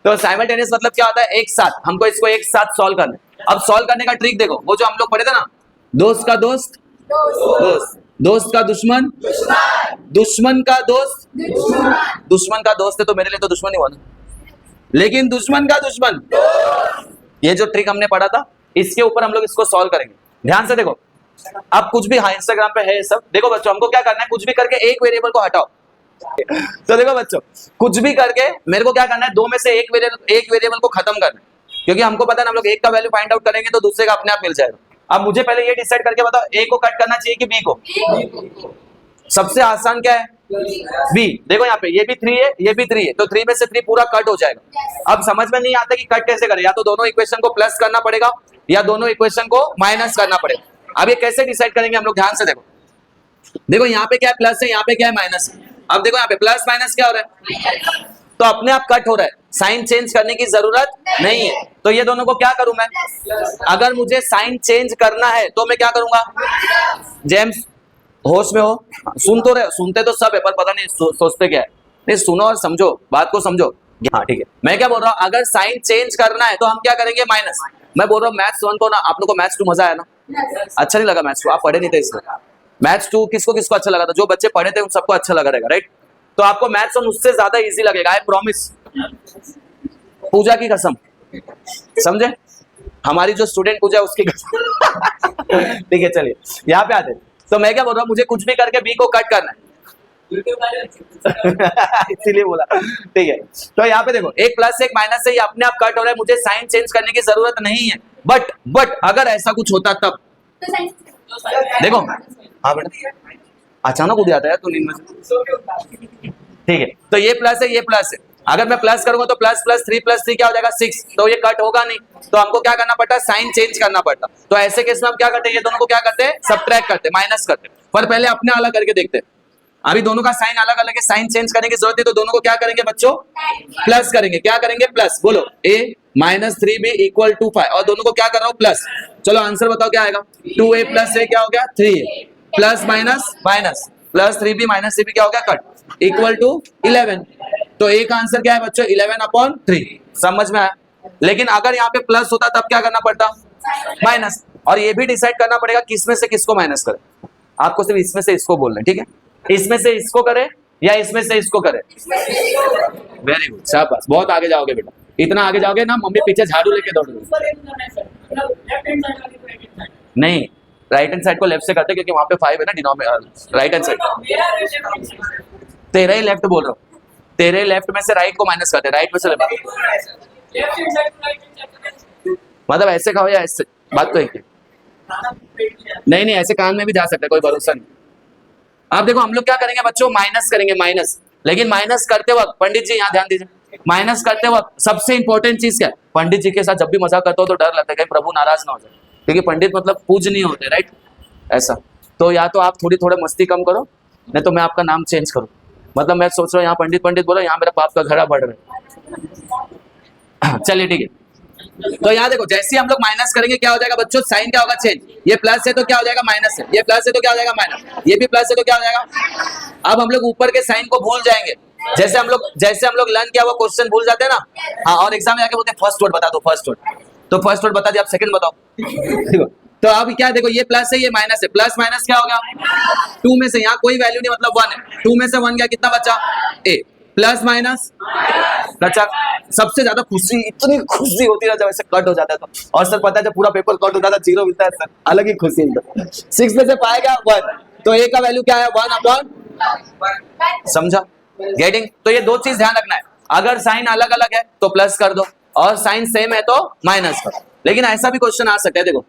तो साइमल्टेनियस मतलब क्या होता है? एक साथ, हमको इसको एक साथ सॉल्व करना है। अब सॉल्व करने का ट्रिक देखो, वो जो हम लोग पढ़े थे ना, दोस्त का दोस्त दोस्त, दोस्त का दुश्मन दुश्मन का दोस्त, दुश्मन का दोस्त है तो मेरे लिए तो दुश्मन ही हुआ ना, लेकिन दुश्मन का दुश्मन, ये जो ट्रिक हमने पढ़ा था इसके ऊपर हम लोग इसको सॉल्व करेंगे। ध्यान से देखो, अब कुछ भी, हाँ इंस्टाग्राम पे है सब। देखो बच्चों, हमको क्या करना है? कुछ भी करके एक वेरिएबल को हटाओ। तो देखो बच्चों, कुछ भी करके मेरे को क्या करना है? 2 में से एक वेरिएबल को खत्म करना है, क्योंकि हमको पता है हम लोग एक का वैल्यू फाइंड आउट करेंगे तो दूसरे का अपने आप मिल जाएगा। अब मुझे पहले ये डिसाइड करके बताओ, ए को कट करना चाहिए कि बी को? सबसे आसान क्या है? बी। देखो यहाँ पे ये भी 3 है, ये भी 3 है, तो 3 में से 3 पूरा कट हो जाएगा। अब समझ में नहीं आता कि कट कैसे करें, या तो दोनों इक्वेशन को प्लस करना पड़ेगा या दोनों इक्वेशन को माइनस करना पड़ेगा। अब ये कैसे डिसाइड करेंगे हम लोग? ध्यान से देखो, देखो यहाँ पे क्या है? प्लस है, यहाँ पे क्या है? माइनस है। अब देखो यहाँ पे प्लस माइनस क्या हो रहा है? तो अपने आप कट हो रहा है, साइन चेंज करने की जरूरत नहीं है। तो ये दोनों को क्या करूं मैं? अगर मुझे साइन चेंज करना है तो मैं क्या करूंगा? जेम्स होश में हो, सुन तो रहे, सुनते तो सब है पर पता नहीं सोचते क्या है। नहीं, सुनो और समझो, बात को समझो। हाँ ठीक है, मैं क्या बोल रहा हूँ? अगर साइन चेंज करना है तो हम क्या करेंगे? माइनस। मैं बोल रहा हूँ मैथ्स 1 को ना, आप लोग को मैथ्स 2 मजा आया ना? अच्छा नहीं लगा मैथ्स 2? आप पढ़े नहीं थे इसमें? मैथ्स 2 किसको किसको अच्छा लगा था? जो बच्चे पढ़े थे उन सबको अच्छा लगा रहेगा, राइट? तो आपको मैथ्स वन उससे ज्यादा इजी लगेगा, आई प्रॉमिस, पूजा की कसम, समझे? हमारी जो स्टूडेंट पूजा उसकी कसम। ठीक है, चलिए यहाँ पे आते हैं। तो मैं क्या बोल रहा हूँ, मुझे कुछ भी करके बी को कट करना है। इसीलिए बोला, ठीक है। तो यहाँ पे देखो, एक प्लस एक माइनस से ये अपने आप कट हो रहा है, मुझे साइन चेंज करने की जरूरत नहीं है। बट अगर ऐसा कुछ होता तब देखो, हाँ बेटा, अचानक उठ जाता है तो नींद में। ठीक है, तो ये प्लस है, ये प्लस है। अगर मैं प्लस करूंगा तो प्लस प्लस 3 प्लस 3 क्या हो जाएगा 6, तो ये कट होगा नहीं, तो हमको क्या करना पड़ता है, साइन चेंज करना पड़ता। तो ऐसे केस में हम क्या करते हैं, ये दोनों को क्या करते हैं, सबट्रैक्ट करते हैं, माइनस करते हैं। पर पहले अपने अलग करके देखते हैं। अभी दोनों का साइन अलग अलग है, साइन चेंज करने की जरूरत है, तो दोनों को क्या करेंगे बच्चों, प्लस करेंगे। क्या करेंगे, प्लस। बोलो, a minus 3b equal to 5, और दोनों को क्या कर रहा हूँ, प्लस। चलो आंसर बताओ क्या आएगा, 2a प्लस a क्या हो गया 3a, plus minus minus, plus 3b minus 3b क्या हो गया, कट, इक्वल टू 11। तो a का आंसर क्या है बच्चों, 11/3। समझ में आया? लेकिन अगर यहाँ पे प्लस होता तब क्या करना पड़ता, माइनस। और ये भी डिसाइड करना पड़ेगा किसमें से किसको माइनस करें। आपको सिर्फ इसमें से इसको बोलना है, ठीक है? इसमें से इसको करे या इसमें से इसको करे। वेरी गुड, शाबाश, बहुत आगे जाओगे बेटा। इतना आगे जाओगे ना, मम्मी पीछे झाड़ू लेके दौड़ोगे। नहीं, राइट हैंड साइड को लेफ्ट से करते क्योंकि वहां पे 5 है ना डिनोमिनेटर, राइट हैंड साइड। तेरा ही लेफ्ट बोल रहा हूँ, तेरे लेफ्ट में से राइट को माइनस करते, राइट में से लेफ्ट। मतलब ऐसे खाओ या ऐसे, बात तो एक है। नहीं, ऐसे कान में भी जा सकता है, कोई भरोसा नहीं। अब देखो हम लोग क्या करेंगे बच्चों, माइनस करेंगे, माइनस। लेकिन माइनस करते वक्त, पंडित जी यहाँ ध्यान दीजिए, माइनस करते वक्त सबसे इंपॉर्टेंट चीज क्या है, पंडित जी के साथ जब भी मजाक करता हो तो डर लगता है कहीं प्रभु नाराज ना हो जाए, क्योंकि पंडित मतलब पूजनीय होते, राइट? ऐसा तो या तो आप थोड़ा मस्ती कम करो, नहीं तो मैं आपका नाम चेंज करूँ। मतलब मैं सोच रहा हूँ यहाँ पंडित बोलो, यहाँ मेरा पाप का घड़ा बढ़ रहा है। चलिए ठीक है, तो यहाँ देखो, जैसे ही हम लोग माइनस करेंगे क्या हो जाएगा बच्चों, साइन क्या होगा, चेंज। ये प्लस है तो क्या हो जाएगा, माइनस है। ये प्लस है तो क्या हो जाएगा, माइनस। ये भी प्लस है तो क्या हो जाएगा। अब हम लोग ऊपर के साइन को भूल जाएंगे, जैसे हम लोग लर्न किया हुआ क्वेश्चन भूल जाते हैं ना। हाँ, और एग्जाम में जाके बोलते हैं फर्स्ट वर्ड बता दो, फर्स्ट वर्ड। तो फर्स्ट वर्ड बता दिया, आप सेकंड बताओ। तो अब क्या देखो, ये प्लस है, ये माइनस है, प्लस माइनस क्या हो गया 2 में से, यहाँ कोई वैल्यू नहीं, मतलब 1 है। 2 में से 1 गया, कितना बचा a, प्लस माइनस बचा। सबसे ज्यादा खुशी, इतनी खुशी होती है जब ऐसे कट हो जाता है तो। और सर पता है जब पूरा पेपर कट होता है 0 मिलता है सर, अलग ही खुशी है। 6 में से पाएगा 1, तो a का वैल्यू क्या है 1/, समझा? गेटिंग? तो ये दो चीज ध्यान रखना है, अगर साइन अलग अलग है तो प्लस कर दो, और साइन सेम है तो माइनस कर। लेकिन ऐसा भी क्वेश्चन आ सकता है, देखो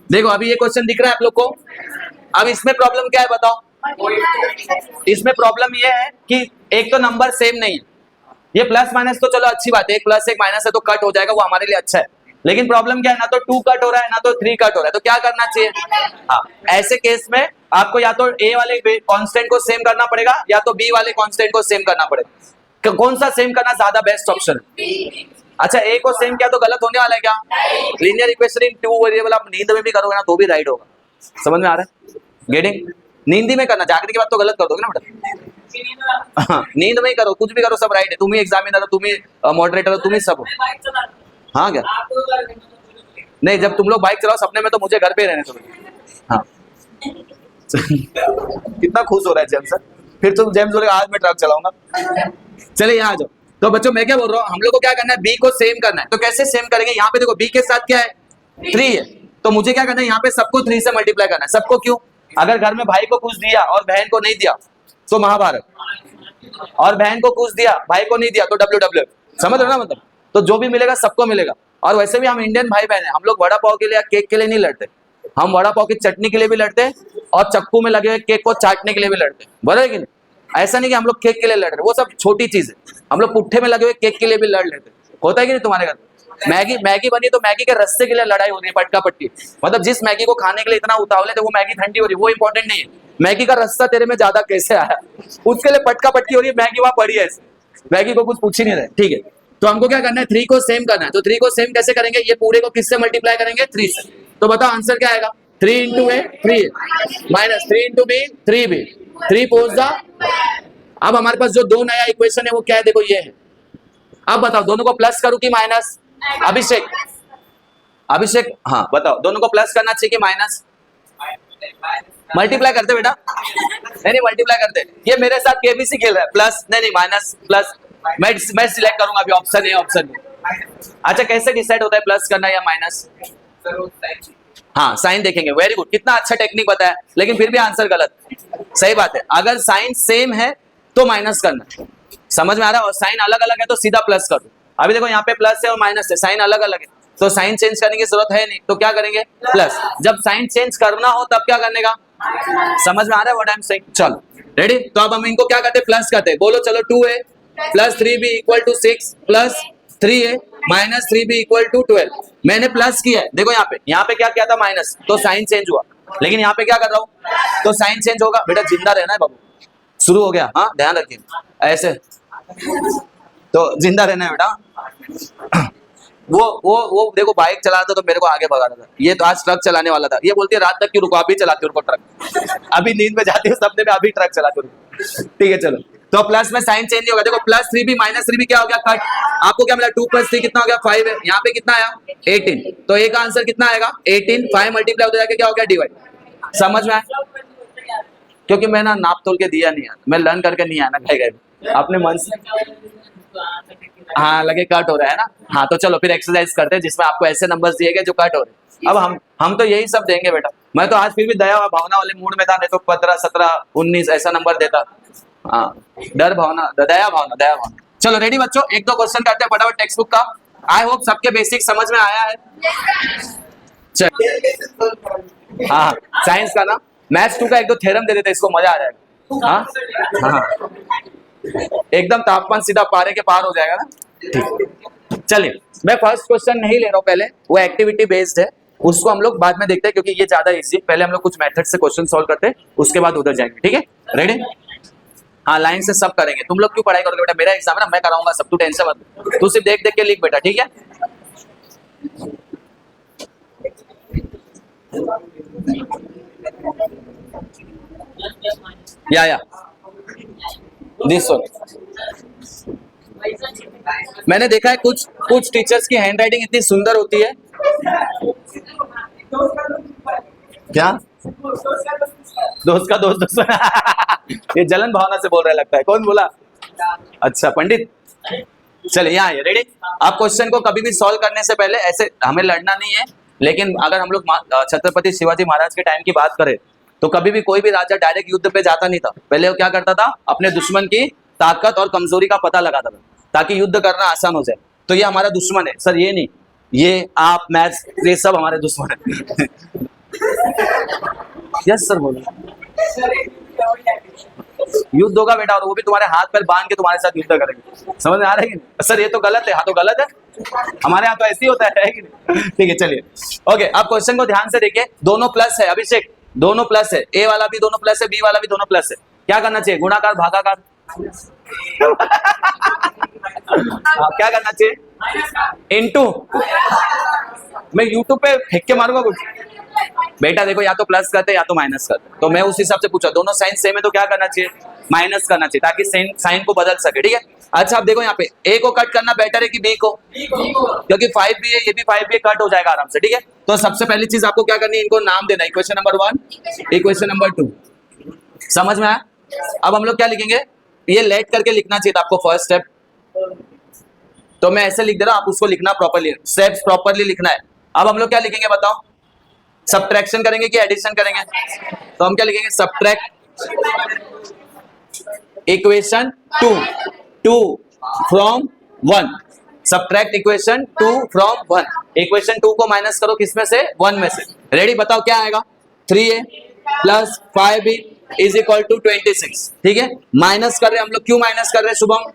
देखो अभी ये क्वेश्चन दिख रहा है आप लोग को। अब इसमें प्रॉब्लम क्या है बताओ, इसमें प्रॉब्लम ये है कि एक तो नंबर सेम नहीं है। ये प्लस माइनस तो चलो अच्छी बात है, एक प्लस एक माइनस है तो कट हो जाएगा, वो हमारे लिए अच्छा है। लेकिन प्रॉब्लम क्या है, ना तो 2 कट हो रहा है ना तो 3 कट हो रहा है, तो क्या करना चाहिए। हाँ, ऐसे केस में आपको या तो a वाले कांस्टेंट को सेम करना पड़ेगा या तो b वाले कांस्टेंट को सेम करना पड़ेगा। कौन सा सेम करना ज्यादा बेस्ट ऑप्शन है? अच्छा, a को सेम किया तो गलत होने वाला है क्या? लीनियर इक्वेशन इन 2 वेरिएबल आप नींद में भी करोगे ना तो भी राइट होगा। समझ में आ रहा है? गेटिंग? नींद में करना, जागने के बाद तो गलत कर दोगे ना बेटा। नींद में ही करो, कुछ भी करो सब राइट है। तुम ही एग्जामिनर हो, तुम ही मॉडरेटर हो, तुम ही सब हो। हाँ क्या? नहीं, जब तुम लोग बाइक चलाओ सपने में तो मुझे घर पे रहने दो। हाँ। कितना खुश हो रहा है जेम्स सर, फिर तुम जेम्स बोलेगा आज मैं ट्रक चलाऊंगा। चलिए यहाँ आ जाओ। तो बच्चों मैं क्या बोल रहा हूँ, हम लोग को क्या करना है, b को सेम करना है। तो कैसे सेम करेंगे, यहाँ पे देखो b के साथ क्या है 3 है, तो मुझे क्या करना है, यहाँ पे सबको 3 से मल्टीप्लाई करना है। सबको क्यों? अगर घर में भाई को कुछ दिया और बहन को नहीं दिया तो महाभारत, और बहन को कुछ दिया भाई को नहीं दिया तो WW। समझ रहे हो ना मतलब? तो जो भी मिलेगा सबको मिलेगा। और वैसे भी हम इंडियन भाई बहन है, हम लोग वड़ा पाव के लिए या केक के लिए नहीं लड़ते, हम वड़ा पाव की चटनी के लिए भी लड़ते हैं और चक्कू में लगे हुए केक को चाटने के लिए भी लड़ते हैं। बराबर है कि नहीं? ऐसा नहीं कि हम लोग केक के लिए लड़ रहे, वो सब छोटी चीज है। हम लोग पुट्ठे में लगे हुए केक के लिए भी लड़ लेते। होता है कि नहीं तुम्हारे घर? मैगी बनी तो मैगी के रस्से के लिए लड़ाई हो रही है, पटका पट्टी। मतलब जिस मैगी को खाने के लिए इतना उतावले थे वो मैगी ठंडी हो रही है, वो इंपॉर्टेंट नहीं है। मैगी का रस्सा तेरे में ज्यादा कैसे आया, उसके लिए पटका पट्टी हो रही है। मैगी वहां पड़ी है, मैगी को कुछ पूछ ही नहीं रहे। ठीक है, तो हमको क्या करना है, 3 को सेम करना है। तो 3 को सेम कैसे करेंगे, ये पूरे को किससे मल्टीप्लाई करेंगे 3 से। तो बताओ आंसर क्या आएगा, 3 into a 3 minus 3 into b 3b 3 पोज द। अब हमारे पास जो दो नया इक्वेशन है वो क्या है, देखो ये है। अब बताओ दोनों को प्लस करूं कि माइनस? अभिषेक अभिषेक हाँ बताओ, दोनों को प्लस करना चाहिए कि माइनस? मल्टीप्लाई करते बेटा, नहीं मल्टीप्लाई करते। ये मेरे साथ केबीसी खेल रहा है, प्लस नहीं माइनस प्लस। मैं सिलेक्ट करूंगा अभी ऑप्शन ए, ऑप्शन बी। अच्छा कैसे डिसाइड होता है प्लस करना या माइनस? हाँ साइन देखेंगे, वेरी गुड, कितना अच्छा टेक्निक बताया, लेकिन फिर भी आंसर गलत। सही बात है, अगर साइन सेम है तो माइनस करना, समझ में आ रहा है, और साइन अलग अलग है तो सीधा प्लस कर दो। अभी देखो यहाँ पे प्लस है और माइनस है, साइन अलग अलग है तो साइन चेंज करने की जरूरत है नहीं, तो क्या करेंगे प्लस। जब साइन चेंज करना हो तब क्या करने का, समझ में आ रहा है व्हाट आई एम सेइंग? चलो रेडी, तो अब हम इनको क्या करते हैं, प्लस करते हैं। बोलो चलो 2a plus 3b equal to 6 plus 3a minus 3b equal to 12। मैंने प्लस किया है, देखो यहाँ पे क्या किया था माइनस, तो साइन चेंज हुआ, लेकिन यहाँ पे क्या कर रहा हूँ तो साइन चेंज होगा। बेटा जिंदा रहना है बाबू, शुरू हो गया, हाँ ध्यान रखिए ऐसे, तो जिंदा रहना है बेटा। वो देखो बाइक चला रहा था तो मेरे को आगे भगा रहा था, ये तो आज ट्रक चलाने वाला था, ये बोलती है रात तक क्यों रुको, अभी चलाती हूँ ट्रक, अभी नींद में जाती हूँ सपने में, अभी ट्रक चलाती हूँ। ठीक है चलो, तो प्लस में साइन चेंज नहीं होगा। देखो प्लस 3b माइनस 3b क्या हो गया, कट। आपको क्या मिला, 2 + 3 कितना हो गया 5 है, यहाँ पे कितना आया 18, तो ए का आंसर कितना आएगा 18, 5 मल्टीप्लाई होते जाके क्या हो गया डिवाइड। समझ में आया, क्योंकि मैं ना नाप तोल के दिया नहीं यार, मैं लर्न करके नहीं आया ना गए अपने मन से, हाँ लगे कट हो रहा है ना। हाँ तो चलो फिर एक्सरसाइज करते हैं जिसमें आपको ऐसे नंबर्स दिए गए जो कट हो रहे हैं। अब हम तो यही सब देंगे बेटा, मैं तो आज फिर भी दया भावना वाले मूड में था, नहीं तो 15, 17, 19 ऐसा नंबर देता। हाँ डर भावना, दया भावना, दया भावना। चलो रेडी बच्चों, एक दो क्वेश्चन करते हैं फटाफट टेक्स्ट बुक का। आई होप सबके बेसिक समझ में आया है। चल हाँ साइंस का ना, मैथ्स 2 का एक दो थ्योरम दे देते, इसको मजा आ जाएगा। हाँ हाँ एकदम तापमान सीधा पारे के पार हो जाएगा ना। ठीक, चलिए मैं फर्स्ट क्वेश्चन नहीं ले रहा हूँ पहले, वो एक्टिविटी बेस्ड है, उसको हम लोग बाद में देखते हैं क्योंकि ये ज्यादा इजी है। पहले हम लोग कुछ मेथड से क्वेश्चन सॉल्व करते हैं, उसके बाद उधर जाएंगे, ठीक है रेडी? हाँ लाइन से सब करेंगे, तुम लोग क्यों पढ़ाई करोगे बेटा, मेरा एग्जाम है ना, मैं कराऊंगा सब, तू टेंशन मत, तू सिर्फ देख देख के लिख बेटा, ठीक है? या दिस वन, मैंने देखा है कुछ टीचर्स की हैंडराइटिंग इतनी सुंदर होती है। क्या दोस्त का दोस्त ये जलन भावना से बोल रहा है लगता है, कौन बोला? अच्छा पंडित। चलिए यहाँ रेडी। आप क्वेश्चन को कभी भी सॉल्व करने से पहले ऐसे, हमें लड़ना नहीं है, लेकिन अगर हम लोग छत्रपति शिवाजी महाराज के टाइम की बात करें तो कभी भी कोई भी राजा डायरेक्ट युद्ध पे जाता नहीं था। पहले वो क्या करता था, अपने दुश्मन की ताकत और कमजोरी का पता लगाता था ताकि युद्ध करना आसान हो जाए। तो ये हमारा दुश्मन है सर, ये नहीं, ये आप मैथ्स ये सब हमारे दुश्मन है। यस सर बोलो, युद्ध होगा बेटा, और वो भी तुम्हारे हाथ पैर बांध के तुम्हारे साथ युद्ध करेंगे। समझ में आ रहा है कि सर ये तो गलत है? हाँ तो गलत है, हमारे यहाँ तो ऐसे ही होता है कि नहीं? ठीक है चलिए ओके, अब क्वेश्चन को ध्यान से देखिए, दोनों प्लस है अभिषेक, दोनों प्लस है, ए वाला भी दोनों प्लस है, बी वाला भी दोनों प्लस है। क्या करना चाहिए, गुणाकार भागाकार? क्या करना चाहिए, इनटू। मैं यूट्यूब पे फेंक के मारूंगा कुछ बेटा, देखो या तो प्लस करते या तो माइनस करते, तो मैं उस हिसाब से पूछा, दोनों साइन सेम है तो क्या करना चाहिए, माइनस करना चाहिए ताकि साइन को बदल सके, ठीक है? अच्छा अब देखो यहाँ पे ए को कट करना बेटर है कि बी को? क्योंकि 5 भी है, ये भी 5 भी है, कट हो जाएगा आराम से, ठीक है? तो सबसे पहली चीज आपको क्या करनी है, इनको नाम देना, इक्वेशन नंबर 1, इक्वेशन नंबर 2। समझ में आया? अब हम लोग क्या लिखेंगे, ये लेट करके लिखना चाहिए था आपको फर्स्ट स्टेप, तो मैं ऐसे लिख दे रहा हूं, आप उसको लिखना प्रॉपर्ली, स्टेप्स प्रॉपर्ली लिखना है। अब हम लोग क्या लिखेंगे बताओ, सब्ट्रैक्शन करेंगे कि एडिशन करेंगे? तो हम क्या लिखेंगे, subtract equation 2 from 1, subtract equation 2 from 1, equation 2 को माइनस करो किसमें से, 1 में से। रेडी, बताओ क्या आएगा, 3a plus 5b is equal to 26, ठीक है? माइनस कर रहे हैं हम लोग, क्यों माइनस कर रहे हैं शुभम?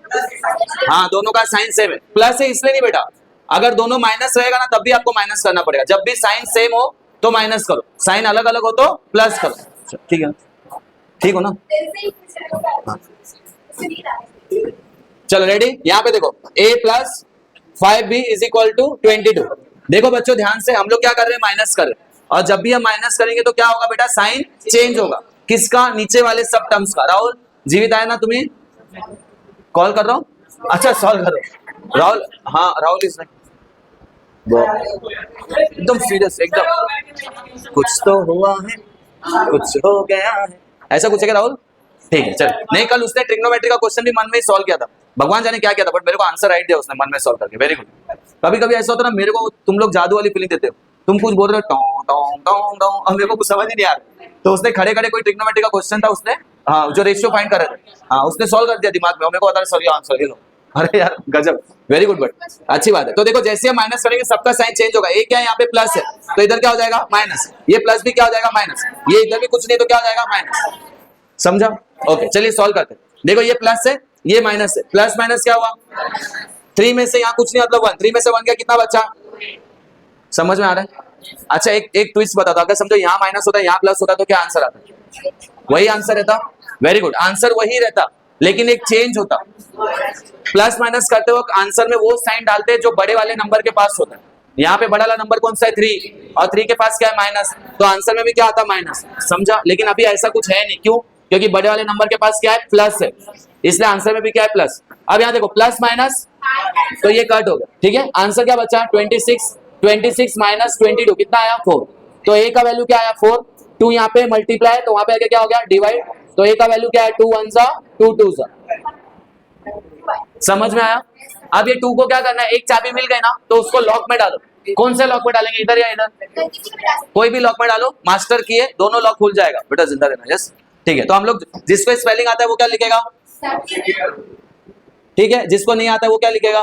हाँ दोनों का साइन सेम है, प्लस है इसलिए नहीं बेटा, अगर दोनों माइनस रहेगा ना तब भी आपको माइनस करना पड़ेगा, जब भी साइन सेम हो तो माइनस करो, साइन अलग अलग हो तो प्लस करो, ठीक है? ठीक हो ना? चलो रेडी, यहाँ पे देखो a plus 5b is equal to 22। देखो बच्चों ध्यान से, हम लोग क्या कर रहे हैं, माइनस कर रहे हैं, और जब भी हम माइनस करेंगे तो क्या होगा बेटा, साइन चेंज होगा, किसका, नीचे वाले सब टर्म्स का। राहुल जीवित आया ना, तुम्हें कॉल कर रहा हूँ, अच्छा सॉल्व करो राहुल। हाँ राहुल इसमें एकदम सीरियस, एकदम कुछ तो हुआ है, कुछ हो गया है, ऐसा कुछ है क्या राहुल? ठीक है चल। नहीं, कल उसने ट्रिग्नोमेट्री का क्वेश्चन भी मन में ही सॉल्व किया था, भगवान जाने क्या किया था, बट मेरे को आंसर राइट दिया उसने मन में सॉल्व करके, वेरी गुड। कभी कभी ऐसा होता है ना, मेरे को तुम लोग जादू वाली फीलिंग देते हो, तुम कुछ बोल रहे हो टों टों टों टों, और मेरे को कुछ समझ ही नहीं आ रहा, तो उसने खड़े खड़े कोई ट्रिग्नोमेट्री का क्वेश्चन था, उसने हाँ जो रेशियो फाइंड कर रहे थे, हाँ उसने सॉल्व कर दिया दिमाग में, और मेरे को बता रहे सर ये आंसर, ये लो। अरे यार गजब, वेरी गुड, बट अच्छी बात है। तो देखो जैसे हम माइनस करेंगे सबका साइन चेंज होगा, ये क्या है यहाँ पे प्लस है, तो इधर क्या हो जाएगा माइनस, ये प्लस भी क्या हो जाएगा माइनस, ये इधर भी कुछ नहीं तो क्या हो जाएगा माइनस, समझा? ओके चलिए सॉल्व करते हैं। देखो ये प्लस है, ये माइनस है, प्लस माइनस क्या हुआ 3 में से यहाँ कुछ नहीं मतलब 1, 3 में से 1 गया, कितना बचा? समझ में आ रहा है? अच्छा एक ट्विस्ट बता दो, अगर समझो यहाँ माइनस होता है यहाँ प्लस होता तो क्या आंसर आता? वही आंसर रहता, वेरी गुड, आंसर वही रहता, लेकिन एक चेंज होता, प्लस माइनस करते वक्त आंसर में वो साइन डालते हैं जो बड़े वाले नंबर के पास होता है, यहाँ पे बड़ा वाला नंबर कौन सा है 3, और 3 के पास क्या है माइनस, तो आंसर में भी क्या आता माइनस, समझा? लेकिन अभी ऐसा कुछ है नहीं, क्यों? क्योंकि बड़े वाले नंबर के पास क्या है प्लस है, इसलिए आंसर में भी क्या है प्लस। अब यहाँ देखो प्लस माइनस, तो ये कट हो गया, ठीक है, आंसर क्या बचा 26, 26 माइनस 22 कितना आया 4, तो ए का वैल्यू क्या आया 4, 2 यहाँ पे मल्टीप्लाई, तो वहां पे आगे क्या हो गया डिवाइड, तो ए का वैल्यू क्या है 2 1 जा 2 2 जा, समझ में आया? अब ये 2 को क्या करना है, एक चाबी मिल गई ना, तो उसको लॉक में डालो, कौन से लॉक में डालेंगे, इधर या इधर, कोई भी लॉक में डालो, मास्टर की है दोनों लॉक खुल जाएगा, बेटा जिंदा रहना, यस ठीक है। तो हम लोग जिसको स्पेलिंग आता है वो क्या लिखेगा, ठीक है, जिसको नहीं आता है वो क्या लिखेगा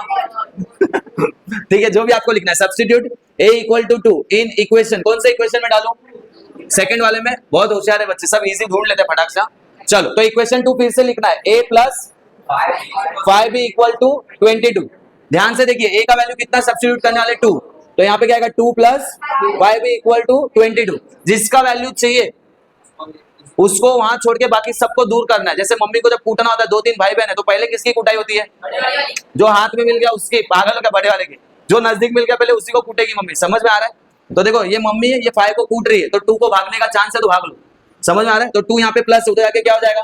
ठीक है, जो भी आपको लिखना है, substitute a equal to 2 in equation, कौन से इक्वेशन में डालूं, सेकंड वाले में, बहुत होशियार है बच्चे, सब इजी ढूंढ लेते हैं फटाक से। चलो तो इक्वेशन 2 फिर से लिखना है, a plus 5b equal to 22, ध्यान से देखिए a का वैल्यू कितना सब्स्टिट्यूट करने वाले 2, तो यहाँ पे क्या आएगा 2 प्लस 5b इक्वल टू 22, जिसका वैल्यू चाहिए उसको वहां छोड़ के बाकी सबको दूर करना है। जैसे मम्मी को जब कूटना होता है, 2-3 भाई बहन है, तो पहले किसकी कुटाई होती है, जो हाथ में मिल गया उसकी, पागल का बड़े वाले की, जो नजदीक मिल गया पहले उसी को कूटेगी मम्मी, समझ में आ रहा है? तो देखो ये मम्मी है, ये 5 को कूट रही है, तो 2 को भागने का चांस है तो भाग लो, समझ में आ रहा है? तो 2 यहाँ पे प्लस उधर जाके क्या हो जाएगा,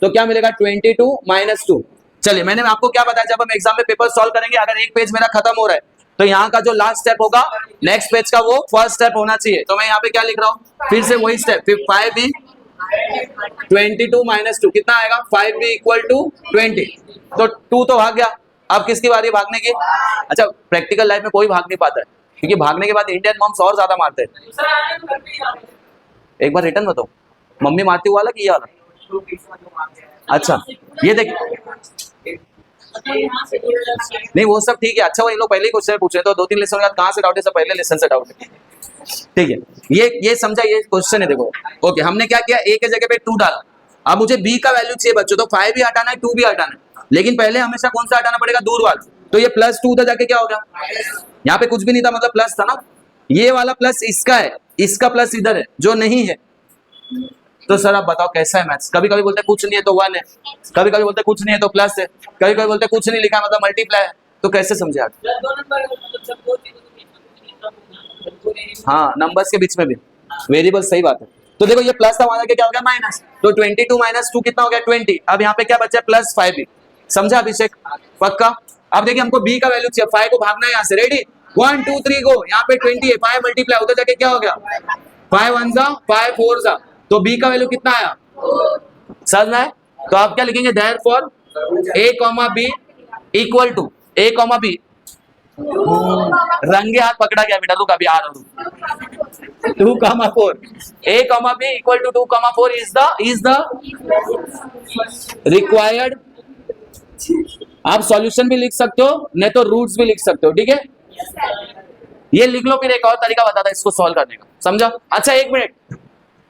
तो क्या मिलेगा 22 माइनस 2। चलिए मैंने आपको क्या बताया, जब हम एग्जाम में पेपर सॉल्व करेंगे, अगर एक पेज मेरा खत्म हो रहा है तो यहाँ का जो लास्ट स्टेप होगा नेक्स्ट पेज का वो फर्स्ट स्टेप होना चाहिए, तो मैं यहाँ पे क्या लिख रहा हूँ, फिर से वही स्टेप, 5b 22 माइनस 2 कितना आएगा 5b इक्वल टू 20, तो 2 तो भाग गया, अब किसकी बारी है भागने की? अच्छा प्रैक्टिकल लाइफ में कोई भाग नहीं पाता है, क्योंकि भागने के बाद इंडियन मॉम्स और ज्यादा मारते हैं। एक बार रिटर्न बताओ, मम्मी मारती हुआ वाला कि ये वाला? अच्छा ये देख, नहीं वो सब ठीक है, अच्छा वो इन लोग पहले ही क्वेश्चन पूछ रहे हैं, तो 2-3 लेसन के बाद कहाँ से डाउट है, सब पहले लेसन से डाउट है, ठीक है। ये समझा, ये क्वेश्चन है देखो, ओके हमने क्या किया, ए के जगह पे 2 डाला, अब मुझे बी का वैल्यू चाहिए बच्चों, तो 5 भी हटाना है 2 भी हटाना है, लेकिन पहले हमेशा कौन सा हटाना पड़ेगा, दूर वाला, तो ये प्लस 2 उधर जाके क्या होगा, यहाँ पे कुछ भी नहीं था मतलब प्लस था ना, ये वाला प्लस इसका है, इसका प्लस इधर है जो नहीं है, तो सर आप बताओ कैसा है मैथ्स? कभी कभी बोलते हैं कुछ नहीं है तो 1 है, कभी कभी बोलते हैं कुछ नहीं है तो प्लस है, कभी कभी बोलते हैं कुछ नहीं लिखा मतलब मल्टीप्लाई है, तो कैसे समझे आप? हाँ नंबर्स के बीच में भी वेरिएबल, सही बात है। तो देखो ये प्लस था, वहां जाके क्या हो गया माइनस, तो 22 माइनस 2 कितना हो गया 20, अब यहाँ पे क्या बचा प्लस 5b, समझा अभिषेक? पक्का? अब देखिए हमको b का वैल्यू चाहिए, 5 को भागना है यहाँ से, रेडी 1 2 3 गो, यहाँ पे 20 है, 5 मल्टीप्लाई उधर जाके क्या हो गया 5 1 जा 5 4 जा, तो b का वैल्यू कितना आया, समझ में? तो आप क्या लिखेंगे, therefore a, b equal to a, b, रंगे हाथ पकड़ा गया बेटा, रुक अभी आ रहा हूं, 2, 4 a, b equal to 2, 4 is the required, आप सॉल्यूशन भी लिख सकते हो, नहीं तो रूट्स भी लिख सकते हो, ठीक है? ये लिख लो, फिर एक और तरीका बताता इसको सॉल्व करने का, समझा? अच्छा एक मिनट,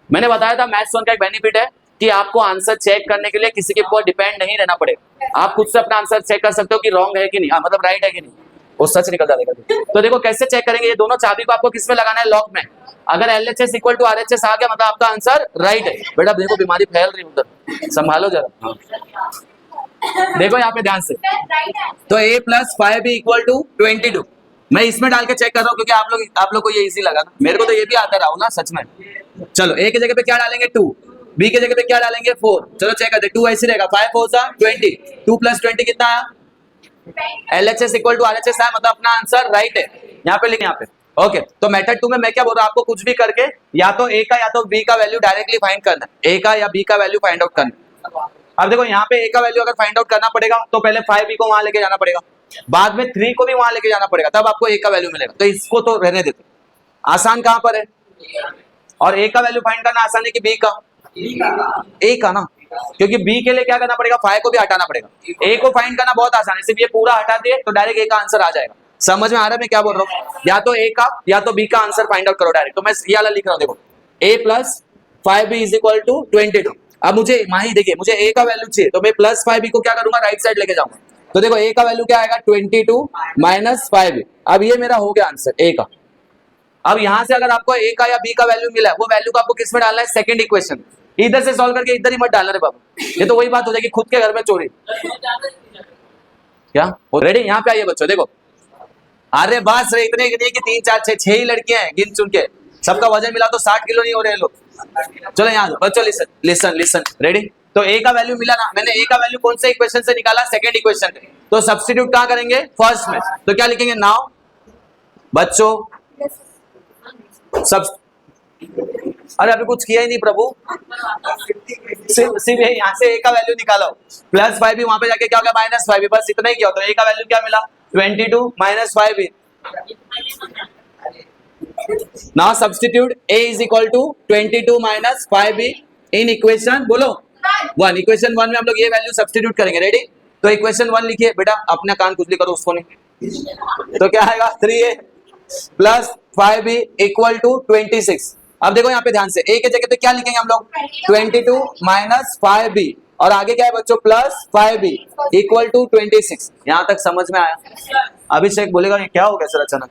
मैंने बताया था मैथ्स 1 का एक बेनिफिट है कि आपको आंसर चेक करने के लिए किसी के ऊपर डिपेंड नहीं रहना पड़ेगा, आप खुद से अपना आंसर चेक कर सकते हो कि रॉन्ग है कि नहीं, मतलब राइट है कि नहीं, वो सच निकल जाएगा। तो देखो कैसे चेक करेंगे, ये दोनों चाबी को आपको किस में लगाना है, लॉक में, अगर LHS इक्वल टू RHS आ गया मतलब आपका आंसर राइट है। बेटा देखो बीमारी फैल रही उधर, संभालो जरा, देखो यहाँ पे ध्यान से, तो a plus 5b equal to 22, मैं इसमें डाल के चेक कर रहा हूँ क्योंकि आप लोग को ये इजी लगा ना, मेरे को तो ये भी आता रहा ना सच में। चलो a की जगह पे क्या डालेंगे 2, b की जगह पे क्या डालेंगे 4, चलो चेक करते, 2 ऐसे रहेगा, 5 4 जा 20, 2 प्लस 20 कितना आया LHS इक्वल टू RHS है, मतलब अपना आंसर राइट है। यहाँ पे लिखे, यहाँ पे ओके। तो मेथड 2 में मैं क्या बोल रहा हूँ, आपको कुछ भी करके या तो A का या तो B का वैल्यू डायरेक्टली फाइंड करना है, A का या B का वैल्यू फाइंड आउट करना है। अब देखो यहाँ पे A का वैल्यू अगर फाइंड आउट करना पड़ेगा तो पहले 5B को वहां लेके जाना पड़ेगा, बाद में 3 को भी वहां लेके जाना पड़ेगा, तब आपको A का वैल्यू मिलेगा। तो इसको तो रहने देते, आसान कहां पर है, और A का वैल्यू फाइंड करना आसान है कि B का? A का ना, क्योंकि B के लिए क्या करना पड़ेगा, 5 को भी हटाना पड़ेगा। A को फाइंड करना बहुत आसान है, सिर्फ ये पूरा हटा दिए तो डायरेक्ट A का आंसर आ जाएगा। समझ में आ रहा है मैं क्या बोल रहा हूँ? या तो A का या तो B का आंसर फाइंड आउट करो डायरेक्ट। तो मैं ये वाला लिख रहा हूँ, देखो A plus 5B is equal to 22। अब मुझे माही देखिए, मुझे A का वैल्यू चाहिए तो मैं प्लस 5B को क्या करूंगा, राइट साइड लेके जाऊंगा। तो देखो A का वैल्यू क्या आएगा, 22 माइनस 5B। अब ये मेरा हो गया आंसर A का। अब यहां से अगर आपको A का या B का वैल्यू मिला है, वो वैल्यू को आपको किस में डालना है, सेकंड इक्वेशन। इधर से सॉल्व करके इधर ही मत डालना रे बाबू, ये तो वही बात हो जाएगी खुद के घर में चोरी। क्या रेडी? यहाँ पे आइए बच्चों, देखो अरे बस रे, इतने नहीं कि 3 4 6 ही लड़कियां हैं, गिन चुन के सबका वजन मिला तो 60 किलो नहीं हो रहे लोग। चलो यहाँ बच्चों लिसन लिसन लिसन, रेडी? तो A का वैल्यू मिला ना, मैंने A का वैल्यू कौन से इक्वेशन से निकाला, सेकंड इक्वेशन से। तो सब्स्टिट्यूट कहाँ करेंगे, फर्स्ट में। तो क्या लिखेंगे नाउ बच्चों, सब अरे अभी कुछ किया ही नहीं प्रभु, सिर्फ यहाँ से A का वैल्यू निकालो, प्लस 5B वहां पे जाके क्या हो गया, माइनस 5B, बस इतना ही किया। तो A का वैल्यू क्या मिला, 22 minus 5B। Now substitute A is equal to 22 minus 5B in equation, बोलो 1। इक्वेशन 1 में हम लोग ये वैल्यू सब्स्टिट्यूट करेंगे, रेडी? तो इक्वेशन 1 लिखिए बेटा, अपना कान खुजली करो उसको नहीं। तो क्या आएगा, 3A plus 5B equal to 26। अब देखो यहाँ पे ध्यान से, A के जगह पे क्या लिखेंगे हम लोग, 22 माइनस 5B, और आगे क्या है बच्चों, प्लस 5B इक्वल टू 26। यहाँ तक समझ में आया? अभिषेक बोलेगा ये क्या हो गया सर अचानक?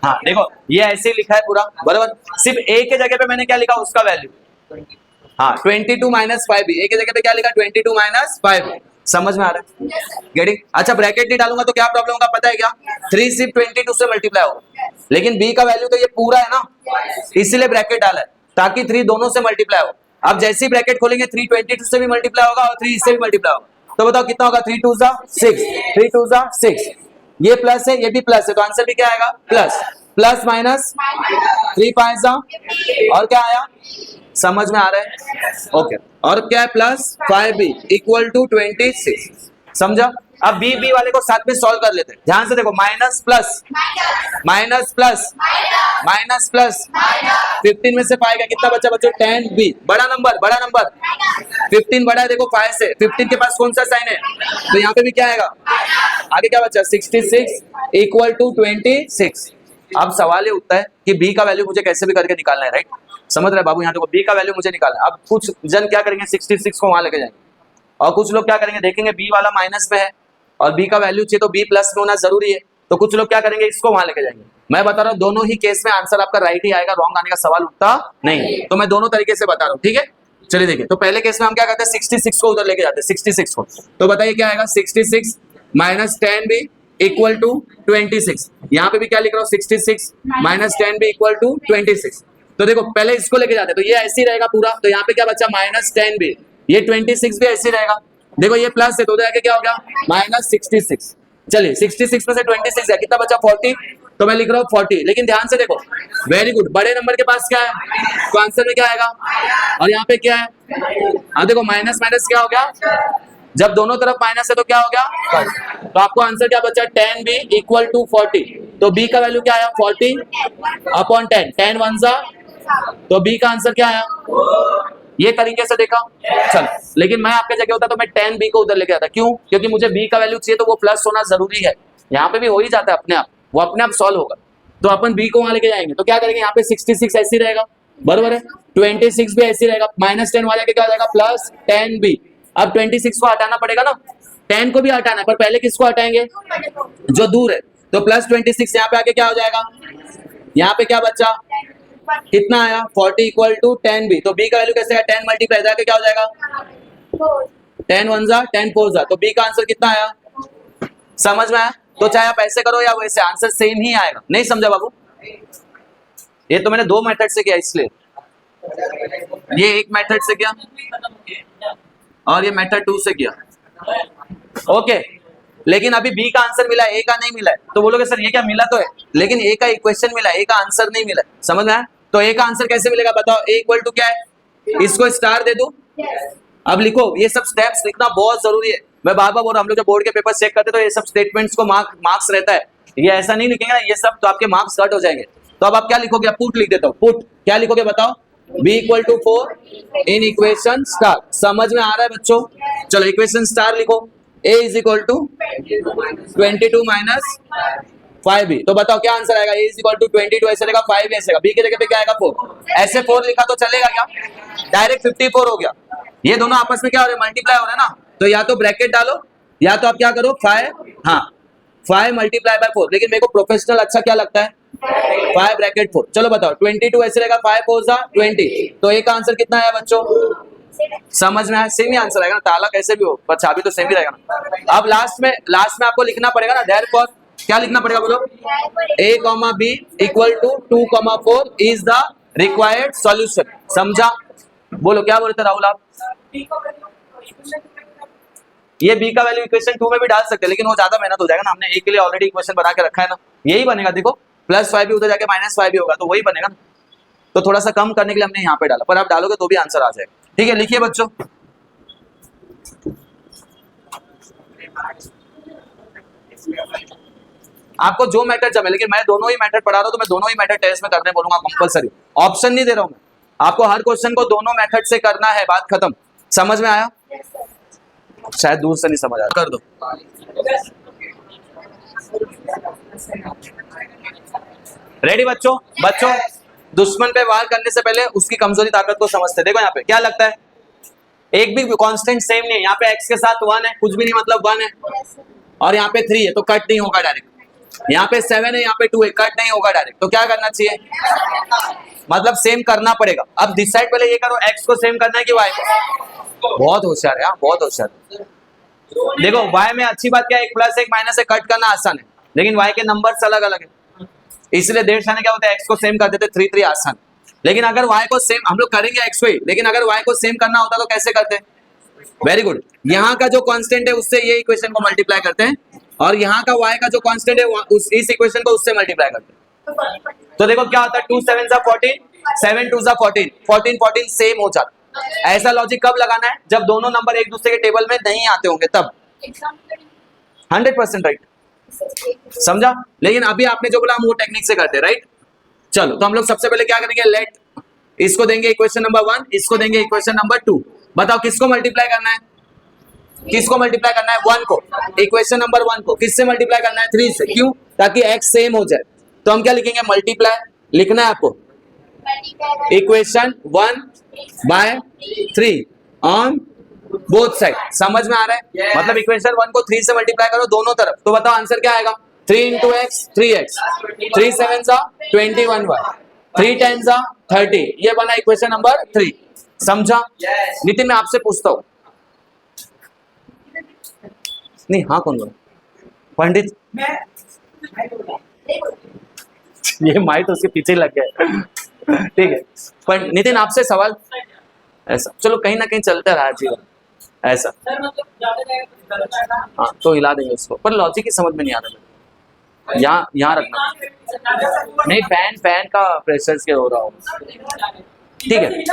हाँ देखो ये ऐसे ही लिखा है पूरा बराबर, सिर्फ A के जगह पे मैंने क्या लिखा, उसका वैल्यू। हाँ 22 माइनस 5B, A के जगह पे क्या लिखा, 22 माइनस 5B। समझ में आ रहा है? गेटिंग? अच्छा ब्रैकेट नहीं डालूंगा तो क्या प्रॉब्लम होगा पता है क्या, 3 सिर्फ 22 से मल्टीप्लाई होगा, लेकिन B का वैल्यू तो ये पूरा है ना, इसीलिए ब्रैकेट डाला है ताकि 3 दोनों से मल्टीप्लाई हो। अब जैसे ही ब्रैकेट खोलेंगे 3 22 से भी मल्टीप्लाई होगा और 3 इससे भी मल्टीप्लाई होगा। तो बताओ कितना होगा, 3 2 जा 6, 3 2 जा 6, ये प्लस है ये भी प्लस है, तो आंसर भी क्या आएगा, प्लस। प्लस माइनस 3 5 जा, और क्या आया, समझ में आ रहा है? ओके, और क्या है, प्लस 5B इक्वल टू 26। समझा? अब B वाले को साथ में सॉल्व कर लेते हैं, ध्यान से देखो, minus plus minus plus minus plus, 15 में से 5 गया, कितना बचा बच्चों, 10B। बड़ा नंबर 15 बड़ा है, देखो 5 से 15 के पास कौन सा साइन है, तो यहाँ पे भी क्या आएगा, आगे क्या बचा, 66 इक्वल टू 26। अब सवाल ये उठता है कि B का वैल्यू मुझे कैसे भी करके निकालना है, राइट? समझ रहे बाबू? यहाँ देखो B का वैल्यू मुझे निकालना है। अब कुछ जन क्या करेंगे, 66 को वहां लेके जाएंगे, और कुछ लोग क्या करेंगे, देखेंगे B वाला माइनस में है और B का वैल्यू चाहिए तो B प्लस में होना जरूरी है, तो कुछ लोग क्या करेंगे, इसको वहां लेके जाएंगे। मैं बता रहा हूँ दोनों ही केस में आंसर आपका राइट ही आएगा, रॉन्ग आने का सवाल उठता नहीं। तो मैं दोनों तरीके से बता रहा हूँ, ठीक है? चलिए देखिए, तो पहले केस में हम क्या करते हैं, 66 को उधर लेके जाते हैं, 66 को। तो बताइए क्या आएगा, 66 माइनस 10B इक्वल टू 26। यहाँ पे भी क्या लिख रहा हूँ, 66 माइनस 10B इक्वल टू 26। तो देखो पहले इसको लेके जाते हैं, तो ये ऐसे ही रहेगा पूरा, तो यहाँ पे क्या बचा, माइनस 10B, ये 26 भी ऐसे ही रहेगा। देखो ये प्लस है तो उधर आके क्या हो गया, माइनस 66। चलिए 66 में से 26 है, कितना बचा, 40। तो मैं लिख रहा हूँ 40, लेकिन ध्यान से देखो, वेरी गुड, बड़े नंबर के पास क्या है, तो आंसर में क्या आएगा, और यहाँ पे क्या है, हाँ देखो माइनस माइनस क्या हो गया, जब दोनों तरफ माइनस है तो क्या हो गया, तो आपको आंसर क्या बचा, 10B इक्वल टू 40। तो B का वैल्यू क्या आया, 40 अपॉन 10, 10 1 जा, तो B का आंसर क्या आया, ये तरीके से देखा। चल, लेकिन मैं आपके जगह होता तो मैं 10B को उधर लेके आता, क्यों, क्योंकि मुझे B का वैल्यू चाहिए तो वो प्लस होना जरूरी है। यहाँ पे भी हो ही जाता है अपने आप, वो अपने आप सॉल्व होगा। तो अपन B को वहां लेके जाएंगे, तो क्या करेंगे, यहाँ पे 66 ऐसे ही रहेगा, बराबर है, 26 भी ऐसे ही रहेगा, माइनस 10 वहां जाके क्या हो जाएगा, प्लस 10B। अब 26 को हटाना पड़ेगा ना, 10 को भी हटाना है, पर पहले किसको हटाएंगे, जो दूर है। तो प्लस 26 यहाँ पे आके क्या हो जाएगा, यहाँ पे क्या बचा, कितना आया, 40 इक्वल टू 10B। तो B का वैल्यू कैसे है, 10 मल्टीप्लाई जाके क्या हो जाएगा, 10 1 जा 10 4 जा, तो B का आंसर कितना आया, समझ में आया? तो चाहे आप ऐसे करो या वैसे, आंसर सेम ही आएगा। नहीं समझा बाबू? ये तो मैंने 2 मेथड से किया, इसलिए ये एक मेथड से किया और ये मेथड 2 से किया। ओके, लेकिन अभी बी का आंसर मिला है, ए का नहीं मिला है। तो बोलोगे सर ये क्या मिला तो है, लेकिन ए का इक्वेशन मिला है, ए का आंसर नहीं मिला है। समझ में आया? तो ए का आंसर कैसे मिलेगा बताओ? ए इक्वल टू क्या है? इसको स्टार दे दूं? अब लिखो, ये सब स्टेप्स लिखना बहुत जरूरी है। मैं बार बार बोल रहा हूं, हम लोग जब बोर्ड के पेपर चेक करते तो ये सब स्टेटमेंट्स को मार्क्स रहता है, ये ऐसा नहीं लिखेंगे ना ये सब तो आपके मार्क्स कट हो जाएंगे। तो अब आप क्या लिखोगे? पुट लिख देता हूं, पुट क्या लिखोगे बताओ? b equal to 4 in equation star. समझ में आ रहा है बच्चों? चलो इक्वेशन स्टार लिखो, a is equal to 22 minus 5b। तो बताओ क्या आंसर आएगा? a इज इक्वल टू 22 ऐसे लेगा, 5b ऐसे लेगा, b की जगह पे क्या आएगा? 4। ऐसे 4 लिखा तो चलेगा क्या? डायरेक्ट 54 हो गया। ये दोनों आपस में क्या हो रहे हैं? मल्टीप्लाई हो रहे हैं ना। तो या तो ब्रैकेट डालो या तो आप क्या करो 5, हाँ 5 मल्टीप्लाई बाय 4। लेकिन मेरे को प्रोफेशनल अच्छा क्या लगता है? 5 ब्रैकेट 4। चलो बताओ 22 ऐसे रहेगा, 5 4 जा 20। तो ए का आंसर कितना है बच्चों? समझ में आया? सेम ही आंसर आएगा ना, ताला कैसे भी हो पर चाबी तो सेम ही रहेगा ना। अब लास्ट में आपको लिखना पड़ेगा ना, देयरफॉर क्या लिखना पड़ेगा बोलो? a, b equal to 2, 4 is the required solution. समझा? बोलो क्या बोलते राहुल आप? ये b का वैल्यू इक्वेशन 2 में भी डाल सकते हैं, लेकिन वो ज्यादा मेहनत हो जाएगा ना। हमने a के लिए ऑलरेडी इक्वेशन बना के रखा है ना, यही बनेगा। देखो +5 भी उधर जाके -5 भी होगा तो वही बनेगा ना। तो थोड़ा सा कम करने के लिए हमने यहाँ पे डाला, पर आप डालोगे तो भी आंसर आ जाएगा। ठीक है, लिखिए बच्चों। आपको जो मेथड जमे, लेकिन मैं दोनों ही मेथड पढ़ा रहा हूं तो मैं दोनों ही मेथड टेस्ट में करने बोलूंगा कंपलसरी। ऑप्शन नहीं दे रहा हूं मैं आपको, हर क्वेश्चन को दोनों मेथड से करना है, बात खत्म। समझ में आया? शायद दूर से नहीं समझ आया, कर दो। रेडी बच्चों? दुश्मन पे वार करने से पहले उसकी कमजोरी ताकत को समझते। देखो यहाँ पे क्या लगता है, एक भी कांस्टेंट सेम नहीं है। यहाँ पे x के साथ 1 है, कुछ भी नहीं मतलब 1 है, और यहाँ पे 3 है तो कट नहीं होगा डायरेक्ट। यहाँ पे 7 है, यहाँ पे 2 है, कट नहीं होगा डायरेक्ट। तो क्या करना चाहिए? मतलब सेम करना पड़ेगा। अब डिसाइड पहले ये करो, x को सेम करना है कि y को। बहुत होशियार है, बहुत होशियार। देखो y में अच्छी बात क्या है, 1 + 1 -1 कट करना आसान है, लेकिन y के नंबर्स अलग अलग है, इसलिए देर शाने क्या होता है, x को सेम कर देते 3 3 आसान। लेकिन अगर y को सेम हम लोग करेंगे x को ही, लेकिन अगर y को सेम करना होता तो कैसे करते? Very good. यहाँ का जो कांस्टेंट है उससे ये इक्वेशन को मल्टीप्लाई करते हैं, और यहाँ का y का जो कांस्टेंट है इस इक्वेशन को उससे मल्टीप्लाई करते हैं। तो देखो क्या होता है, 2 7 जा 14, 7 2 जा 14, 14 14 सेम हो जाता। ऐसा लॉजिक कब लगाना है? जब दोनों नंबर एक दूसरे के टेबल में नहीं आते होंगे तब। 100% राइट, समझा? लेकिन अभी आपने जो बोला हम वो टेक्निक से करते हैं, राइट? चलो तो हम लोग सबसे पहले क्या करेंगे, लेट इसको देंगे इक्वेशन नंबर 1, इसको देंगे इक्वेशन नंबर 2। बताओ किसको मल्टीप्लाई करना है? किसको मल्टीप्लाई करना है? 1 को। इक्वेशन नंबर 1 को किससे मल्टीप्लाई करना है? 3 से। क्यों? ताकि x सेम हो जाए। तो हम क्या लिखेंगे? मल्टीप्लाई लिखना है आपको, equation 1 by 3 on both side. समझ में आ रहा है? मतलब इक्वेशन 1 को 3 से मल्टीप्लाई करो दोनों तरफ, तो बताओ आंसर क्या आएगा? 3 × x 3x, 3 7 जा 21y, 3 10 जा 30। ये बना इक्वेशन नंबर 3। समझा? नितिन मैं आपसे पूछता हूँ, नहीं हाँ कौन बोला? पंडित ये माइक तो उसके पीछे लग गया। ठीक है, पर नितिन आपसे सवाल ऐसा, चलो कहीं ना कहीं चलता रहा जीवन ऐसा। हाँ तो हिला देंगे उसको, पर लॉजिक ही समझ में नहीं आ रहा। यहाँ रखना नहीं, फैन का प्रेशर के हो रहा हो। ठीक है,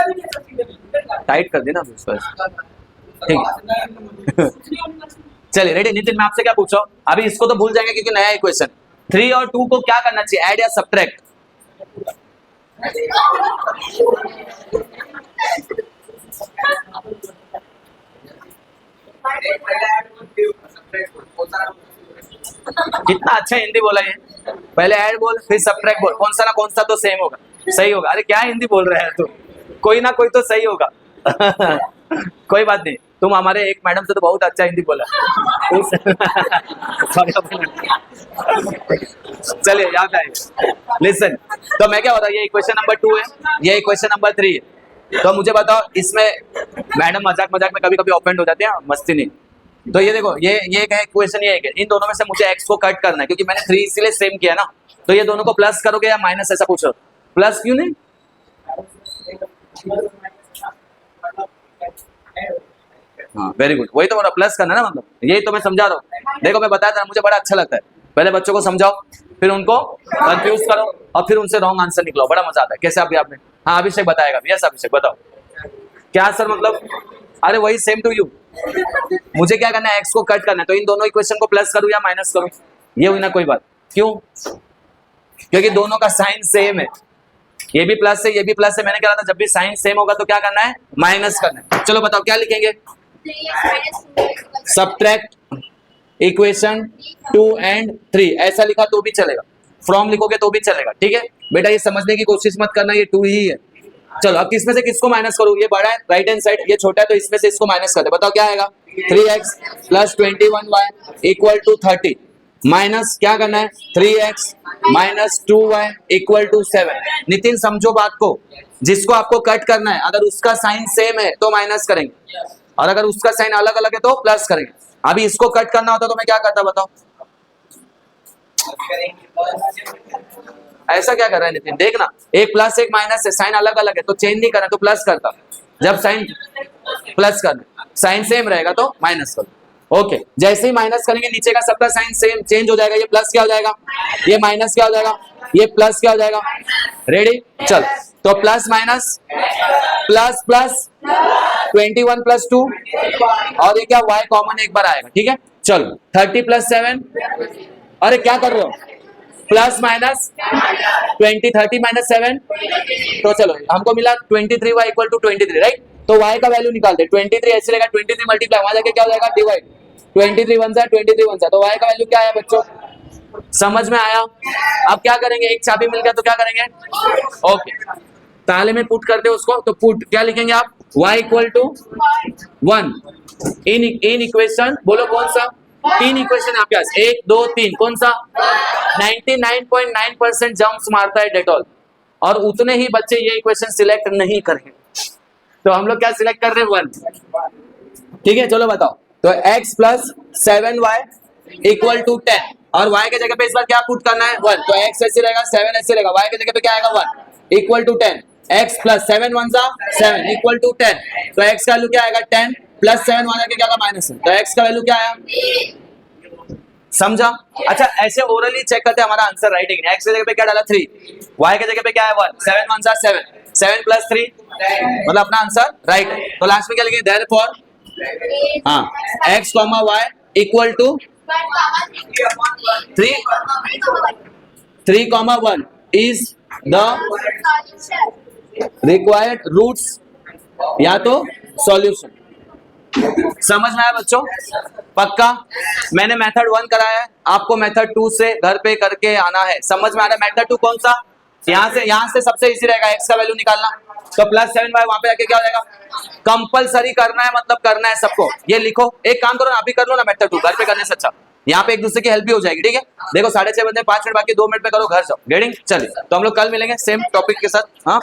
टाइट कर देना उसको। ठीक है चलिए रेडी। नितिन मैं आपसे क्या पूछा, अभी इसको तो भूल जाएंगे क्योंकि नया इक्वेशन। 3 और 2 को क्या करना चाहिए, ऐड या सब्ट्रैक्ट? कितना अच्छा हिंदी बोला ये। पहले ऐड बोल फिर सब्ट्रैक्ट बोल, कौन सा ना कौन सा तो सेम होगा, सही होगा। अरे क्या हिंदी बोल रहे हैं तू, कोई ना कोई तो सही होगा। कोई बात नहीं, तुम हमारे एक मैडम से तो बहुत अच्छा हिंदी बोला। चलिए याद आए। लिसन, तो मैं क्या होता है, ये इक्वेशन नंबर 2 है, ये इक्वेशन नंबर 3 है। तो मुझे बताओ इसमें, मैडम मजाक में कभी कभी ऑफेंड हो जाते हैं, मस्ती नहीं। तो ये देखो, ये एक है इक्वेशन, ये एक है। इन दोनों में से मुझे x को कट करना है क्योंकि मैंने 3 इसीलिए सेम किया ना। तो ये दोनों को प्लस करोगे या माइनस, ऐसा पूछो। प्लस क्यों नहीं? हाँ वेरी गुड, वही तो बोला प्लस करना है ना, मतलब यही तो मैं समझा रहा हूँ। देखो मैं बताया था, मुझे बड़ा अच्छा लगता है, पहले बच्चों को समझाओ, फिर उनको कंफ्यूज करो और फिर उनसे रॉन्ग आंसर निकलो, बड़ा मजा आता है। कैसे अभी आपने, हाँ अभिषेक बताएगा, यस अभिषेक बताओ क्या सर मतलब, अरे वही सेम टू यू, मुझे क्या करना है, एक्स को कट करना है, तो इन दोनों इक्वेशन को प्लस करूं या माइनस करूं, ये हुई ना कोई बात, क्यों, क्योंकि दोनों का साइन सेम है, ये भी प्लस है ये भी प्लस है, मैंने कहा था जब भी साइन सेम होगा तो क्या करना है, माइनस करना है। चलो बताओ क्या लिखेंगे, सब्ट्रैक्ट इक्वेशन 2 and 3, ऐसा लिखा तो भी चलेगा, फ्रॉम लिखोगे तो भी चलेगा, ठीक है बेटा, ये समझने की कोशिश मत करना, ये 2 ही है। चलो अब किसमें से किसको माइनस करूं, ये बड़ा है राइट हैंड साइड, ये छोटा है, तो इसमें से इसको माइनस कर दे, बताओ क्या आएगा, 3x plus 21y equal to 30, minus क्या करना है, 3x minus 2y equal to 7। Nitin समझो बात को, जिसको आपको कट करना है अगर उसका साइन सेम है तो माइनस करेंगे, और अगर उसका साइन अलग अलग है तो प्लस करेंगे। अभी इसको कट करना होता तो मैं क्या करता बताओ, ऐसा क्या कर रहा है नितिन, देखना एक प्लस एक माइनस है, साइन अलग अलग है तो चेंज नहीं करना, तो प्लस करता, जब साइन प्लस करना, साइन सेम रहेगा तो माइनस करो। ओके, जैसे ही माइनस करेंगे नीचे का सबका साइन सेम चेंज हो जाएगा, ये प्लस क्या हो जाएगा, ये माइनस क्या हो जाएगा, ये प्लस क्या हो जाएगा, रेडी, चल तो plus minus plus plus 21 plus 2, और ये क्या y कॉमन एक बार आएगा, ठीक है चलो 30 प्लस 7, अरे क्या कर रहे हो, प्लस माइनस 20, 30 माइनस 7, तो चलो हमको मिला 23y इक्वल टू 23, राइट, तो y का वैल्यू निकालते, 23 ऐसे रहेगा, 23 मल्टीप्लाई वहां जाके क्या हो जाएगा, डिवाइड, 23 वन सा 23 वन सा, तो y का वैल्यू क्या आया बच्चों, समझ में आया। अब क्या करेंगे, एक चाबी मिल गया तो क्या करेंगे, ओके ताले में पुट करते उसको, तो पुट क्या लिखेंगे आप, y equal to 1 in equation, बोलो कौन सा, 3 इक्वेशन आपके पास, 1 2 3, कौन सा, 99.9% जम्प्स मारता है डेटॉल, और उतने ही बच्चे ये इक्वेशन सिलेक्ट नहीं करेंगे, तो हम लोग क्या सिलेक्ट कर रहे हैं, 1, ठीक है चलो बताओ, तो x plus 7y equal to 10, और y के जगह पे इस बार क्या पुट करना है, 1, तो x ऐसे रहेगा 7 ऐसे रहेगा, y के जगह पे क्या आएगा 1 equal to 10, x plus 7 one सा 7 इक्वल टू 10, तो x का वैल्यू क्या आएगा 10 प्लस 7 वहां जाके क्या होगा माइनस, तो x का वैल्यू क्या आया, समझा। अच्छा ऐसे ओरली चेक करते हैं हमारा आंसर राइट है कि नहीं, x के जगह पे क्या डाला 3, y के जगह पे क्या है 1, 7 वन सा 7, 7 प्लस 3 मतलब अपना आंसर राइट है, तो लास्ट में क्या लिखेंगे, देयरफॉर हाँ x comma y equal to 3 comma 1 is the required roots या तो सॉल्यूशन। समझ में आया बच्चों, पक्का। मैंने मेथड 1 कराया है, आपको मेथड 2 से घर पे करके आना है। समझ में आ रहा है मेथड 2 कौन सा, यहाँ से सबसे इजी रहेगा x का वैल्यू निकालना, तो प्लस 7y वहां पे आके क्या हो जाएगा, कंपलसरी करना है, मतलब करना है सबको, ये लिखो, एक काम करो ना अभी कर लो ना मेथड 2, घर पे करने से अच्छा, यहाँ पे एक दूसरे की हेल्प भी हो जाएगी, ठीक है। देखो 6:30 बजे 5 मिनट बाकी, 2 मिनट पे करो घर जाओ, गेटिंग, चलिए तो हम लोग कल मिलेंगे सेम टॉपिक के साथ, हाँ।